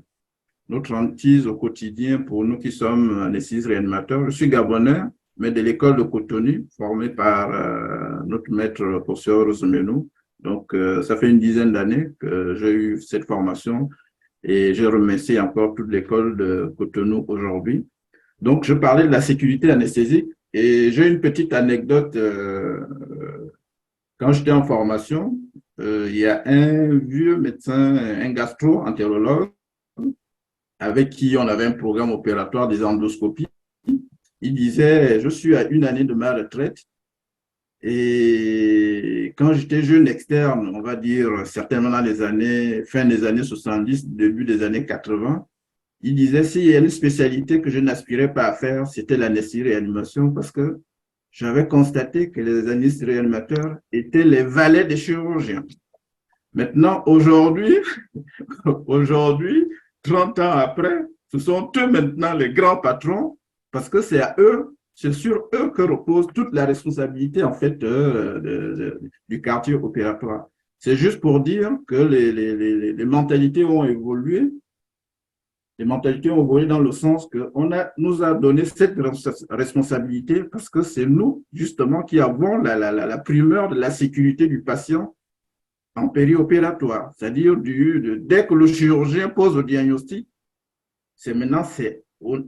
au quotidien pour nous qui sommes anesthésistes réanimateurs. Je suis gabonais, mais de l'école de Cotonou, formé par notre maître professeur Rosemenou. Donc, ça fait une dizaine d'années que j'ai eu cette formation Et je remercie encore toute l'école de Cotonou aujourd'hui. Donc, je parlais de la sécurité anesthésique et j'ai une petite anecdote. Quand j'étais en formation, il y a un vieux médecin, un gastro-entérologue, avec qui on avait un programme opératoire des endoscopies. Il disait, je suis à une année de ma retraite et quand j'étais jeune externe, on va dire certainement dans les années, fin des années 70, début des années 80, il disait s'il y a une spécialité que je n'aspirais pas à faire, c'était l'anesthésie-réanimation parce que j'avais constaté que les anesthésistes-réanimateurs étaient les valets des chirurgiens. Maintenant, aujourd'hui, 30 ans après, ce sont eux maintenant les grands patrons parce que c'est à eux, c'est sur eux que repose toute la responsabilité en fait du quartier opératoire. C'est juste pour dire que les mentalités ont évolué. Les mentalités ont évolué dans le sens qu'on nous a donné cette responsabilité parce que c'est nous, justement, qui avons la primeur de la sécurité du patient en périopératoire. C'est-à-dire, dès que le chirurgien pose le diagnostic, c'est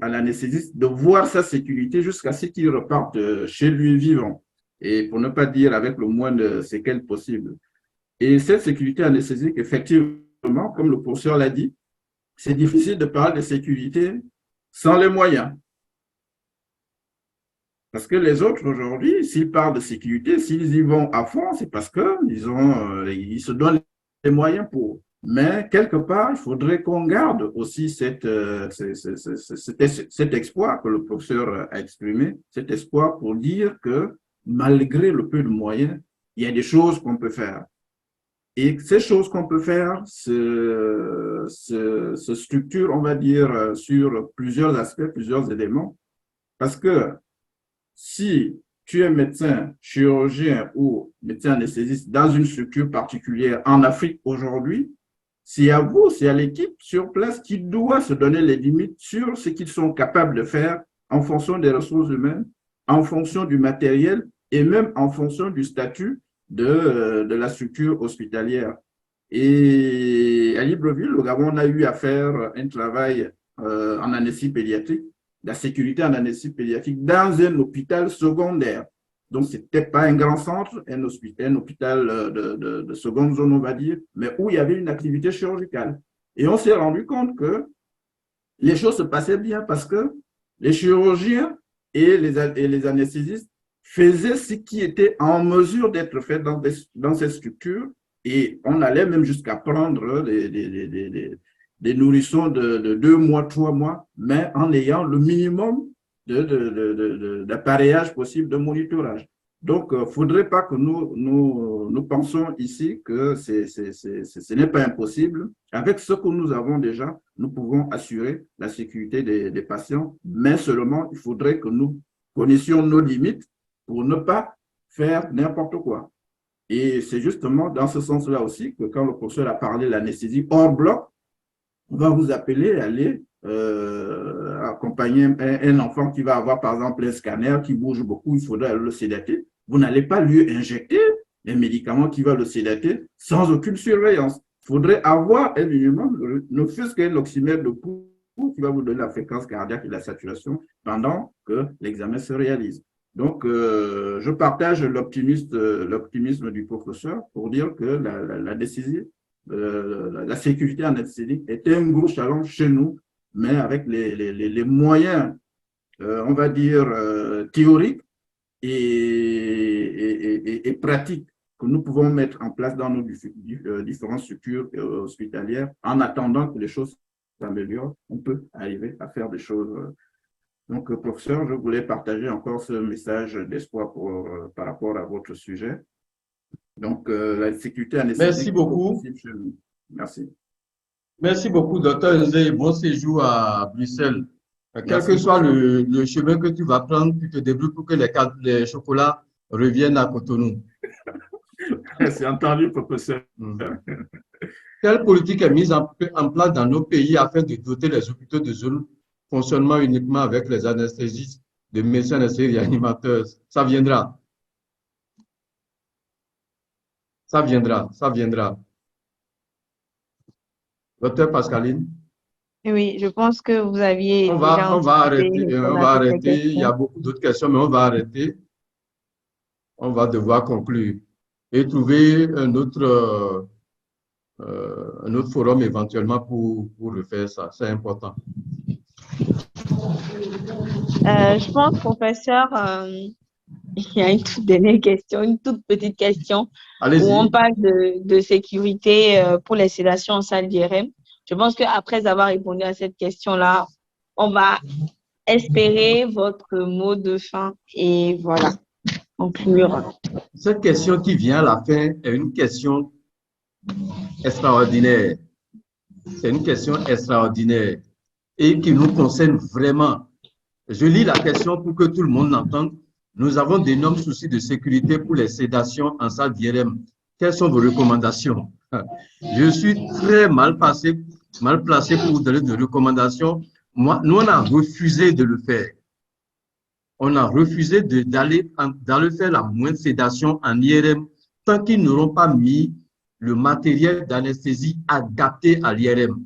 à l'anesthésiste de voir sa sécurité jusqu'à ce qu'il reparte chez lui vivant. Et pour ne pas dire avec le moins de séquelles possible. Et cette sécurité anesthésique, effectivement, comme le professeur l'a dit, c'est difficile de parler de sécurité sans les moyens. Parce que les autres, aujourd'hui, s'ils parlent de sécurité, s'ils y vont à fond, c'est parce qu'ils ils se donnent les moyens pour. Mais quelque part, il faudrait qu'on garde aussi cet espoir que le professeur a exprimé, cet espoir pour dire que malgré le peu de moyens, il y a des choses qu'on peut faire. Et ces choses qu'on peut faire se structurent, on va dire, sur plusieurs aspects, plusieurs éléments. Parce que si tu es médecin, chirurgien ou médecin anesthésiste dans une structure particulière en Afrique aujourd'hui, c'est à vous, c'est à l'équipe sur place qui doit se donner les limites sur ce qu'ils sont capables de faire en fonction des ressources humaines, en fonction du matériel et même en fonction du statut de la structure hospitalière. Et à Libreville, au Gabon, on a eu à faire un travail en anesthésie pédiatrique, la sécurité en anesthésie pédiatrique dans un hôpital secondaire. Donc, ce n'était pas un grand centre, un hôpital de seconde zone, on va dire, mais où il y avait une activité chirurgicale. Et on s'est rendu compte que les choses se passaient bien parce que les chirurgiens et les anesthésistes faisaient ce qui était en mesure d'être fait dans ces structures et on allait même jusqu'à prendre des nourrissons de 2 mois, 3 mois, mais en ayant le minimum d'appareillage possible de monitorage. Donc, il ne faudrait pas que nous pensons ici que ce n'est pas impossible. Avec ce que nous avons déjà, nous pouvons assurer la sécurité des patients, mais seulement il faudrait que nous connaissions nos limites pour ne pas faire n'importe quoi. Et c'est justement dans ce sens-là aussi que quand le professeur a parlé de l'anesthésie hors bloc, on va vous appeler à aller accompagner un enfant qui va avoir par exemple un scanner qui bouge beaucoup, il faudra le sédater. Vous n'allez pas lui injecter un médicament qui va le sédater sans aucune surveillance. Il faudrait avoir un minimum, ne fût-ce qu'un oxymètre de pouls qui va vous donner la fréquence cardiaque et la saturation pendant que l'examen se réalise. Donc, je partage l'optimisme du professeur pour dire que la décision, la sécurité en anesthésie est un gros challenge chez nous, mais avec les moyens, on va dire, théoriques et pratiques que nous pouvons mettre en place dans nos différentes structures hospitalières, en attendant que les choses s'améliorent, on peut arriver à faire des choses. Donc, professeur, je voulais partager encore ce message d'espoir par rapport à votre sujet. Donc, la sécurité anesthésique. Merci beaucoup. Merci. Merci beaucoup, docteur Ndeye. Bon séjour à Bruxelles. Quel que soit le chemin que tu vas prendre, tu te débrouilles pour que les chocolats reviennent à Cotonou. C'est entendu, professeur. Quelle politique est mise en place dans nos pays afin de doter les hôpitaux de zone fonctionnement uniquement avec les anesthésistes, de médecins anesthésistes et animateurs? Ça viendra. Ça viendra, ça viendra. Docteur Pascaline, Oui, je pense que vous aviez on déjà va, on va anticipé arrêter, on répondre va à toutes les arrêter. Il y a questions. beaucoup d'autres questions, mais on va arrêter. On va devoir conclure et trouver un autre forum éventuellement pour refaire ça. C'est important. Je pense, professeur, il y a une toute dernière question, une toute petite question où on Allez-y. parle de sécurité pour les sédations en salle d'IRM. Je pense qu'après avoir répondu à cette question-là, on va espérer votre mot de fin et voilà, conclure. Cette question qui vient à la fin est une question extraordinaire. C'est une question extraordinaire et qui nous concerne vraiment. Je lis la question pour que tout le monde l'entende. Nous avons d'énormes soucis de sécurité pour les sédations en salle d'IRM. Quelles sont vos recommandations? Je suis très mal placé pour vous donner des recommandations. Nous, on a refusé de le faire. On a refusé d'aller faire la moindre sédation en IRM tant qu'ils n'auront pas mis le matériel d'anesthésie adapté à l'IRM.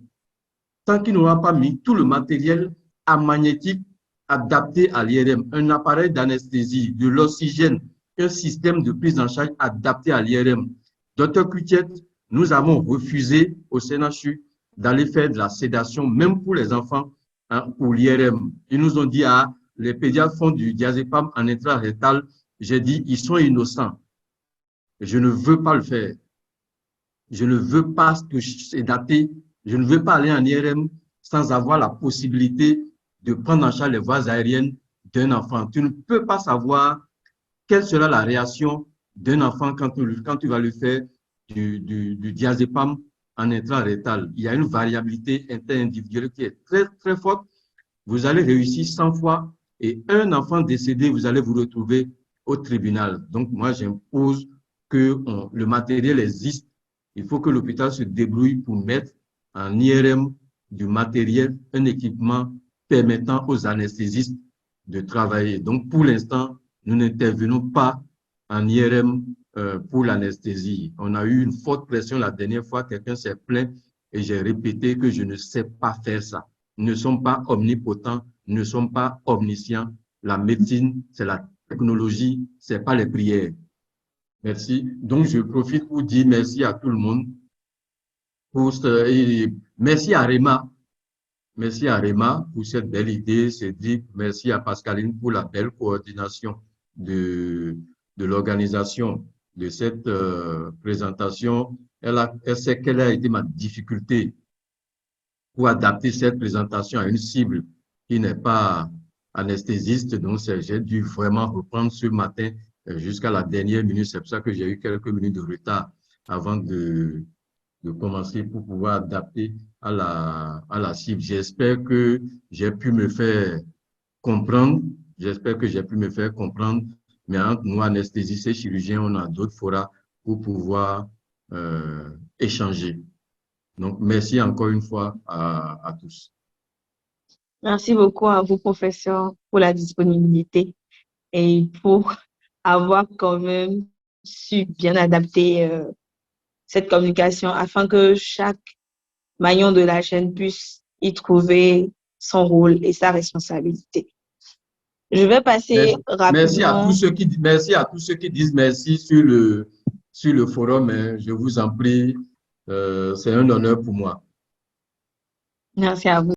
Tant qu'ils n'auront pas mis tout le matériel amagnétique adapté à l'IRM, un appareil d'anesthésie, de l'oxygène, un système de prise en charge adapté à l'IRM. Docteur Cutiet, nous avons refusé au CNHU d'aller faire de la sédation, même pour les enfants, hein, pour l'IRM. Ils nous ont dit, ah, les pédiatres font du diazépam en intrarétal. J'ai dit, ils sont innocents. Je ne veux pas le faire. Je ne veux pas sédater. Je ne veux pas aller en IRM sans avoir la possibilité de prendre en charge les voies aériennes d'un enfant. Tu ne peux pas savoir quelle sera la réaction d'un enfant quand tu vas lui faire du diazépam en intrarétal. Il y a une variabilité interindividuelle qui est très, très forte. Vous allez réussir 100 fois et un enfant décédé, vous allez vous retrouver au tribunal. Donc, moi, j'impose que le matériel existe. Il faut que l'hôpital se débrouille pour mettre en IRM du matériel, un équipement permettant aux anesthésistes de travailler. Donc, pour l'instant, nous n'intervenons pas en IRM pour l'anesthésie. On a eu une forte pression la dernière fois, quelqu'un s'est plaint et j'ai répété que je ne sais pas faire ça. Nous ne sommes pas omnipotents, nous ne sommes pas omniscients. La médecine, c'est la technologie, ce n'est pas les prières. Merci. Donc, je profite pour dire merci à tout le monde. Merci à Réma. Merci à Réma pour cette belle idée, Cédric. Merci à Pascaline pour la belle coordination de l'organisation de cette présentation. Elle sait quelle a été ma difficulté pour adapter cette présentation à une cible qui n'est pas anesthésiste. Donc, j'ai dû vraiment reprendre ce matin jusqu'à la dernière minute. C'est pour ça que j'ai eu quelques minutes de retard avant de commencer pour pouvoir adapter à la cible. J'espère que j'ai pu me faire comprendre. J'espère que j'ai pu me faire comprendre. Mais entre nous, anesthésistes et chirurgiens, on a d'autres forats pour pouvoir échanger. Donc, merci encore une fois à tous. Merci beaucoup à vous, professeur, pour la disponibilité et pour avoir quand même su bien adapter cette communication afin que chaque maillon de la chaîne puisse y trouver son rôle et sa responsabilité. Je vais passer Merci à rapidement. tous ceux qui disent merci sur le forum. Hein. Je vous en prie, c'est un honneur pour moi. Merci à vous.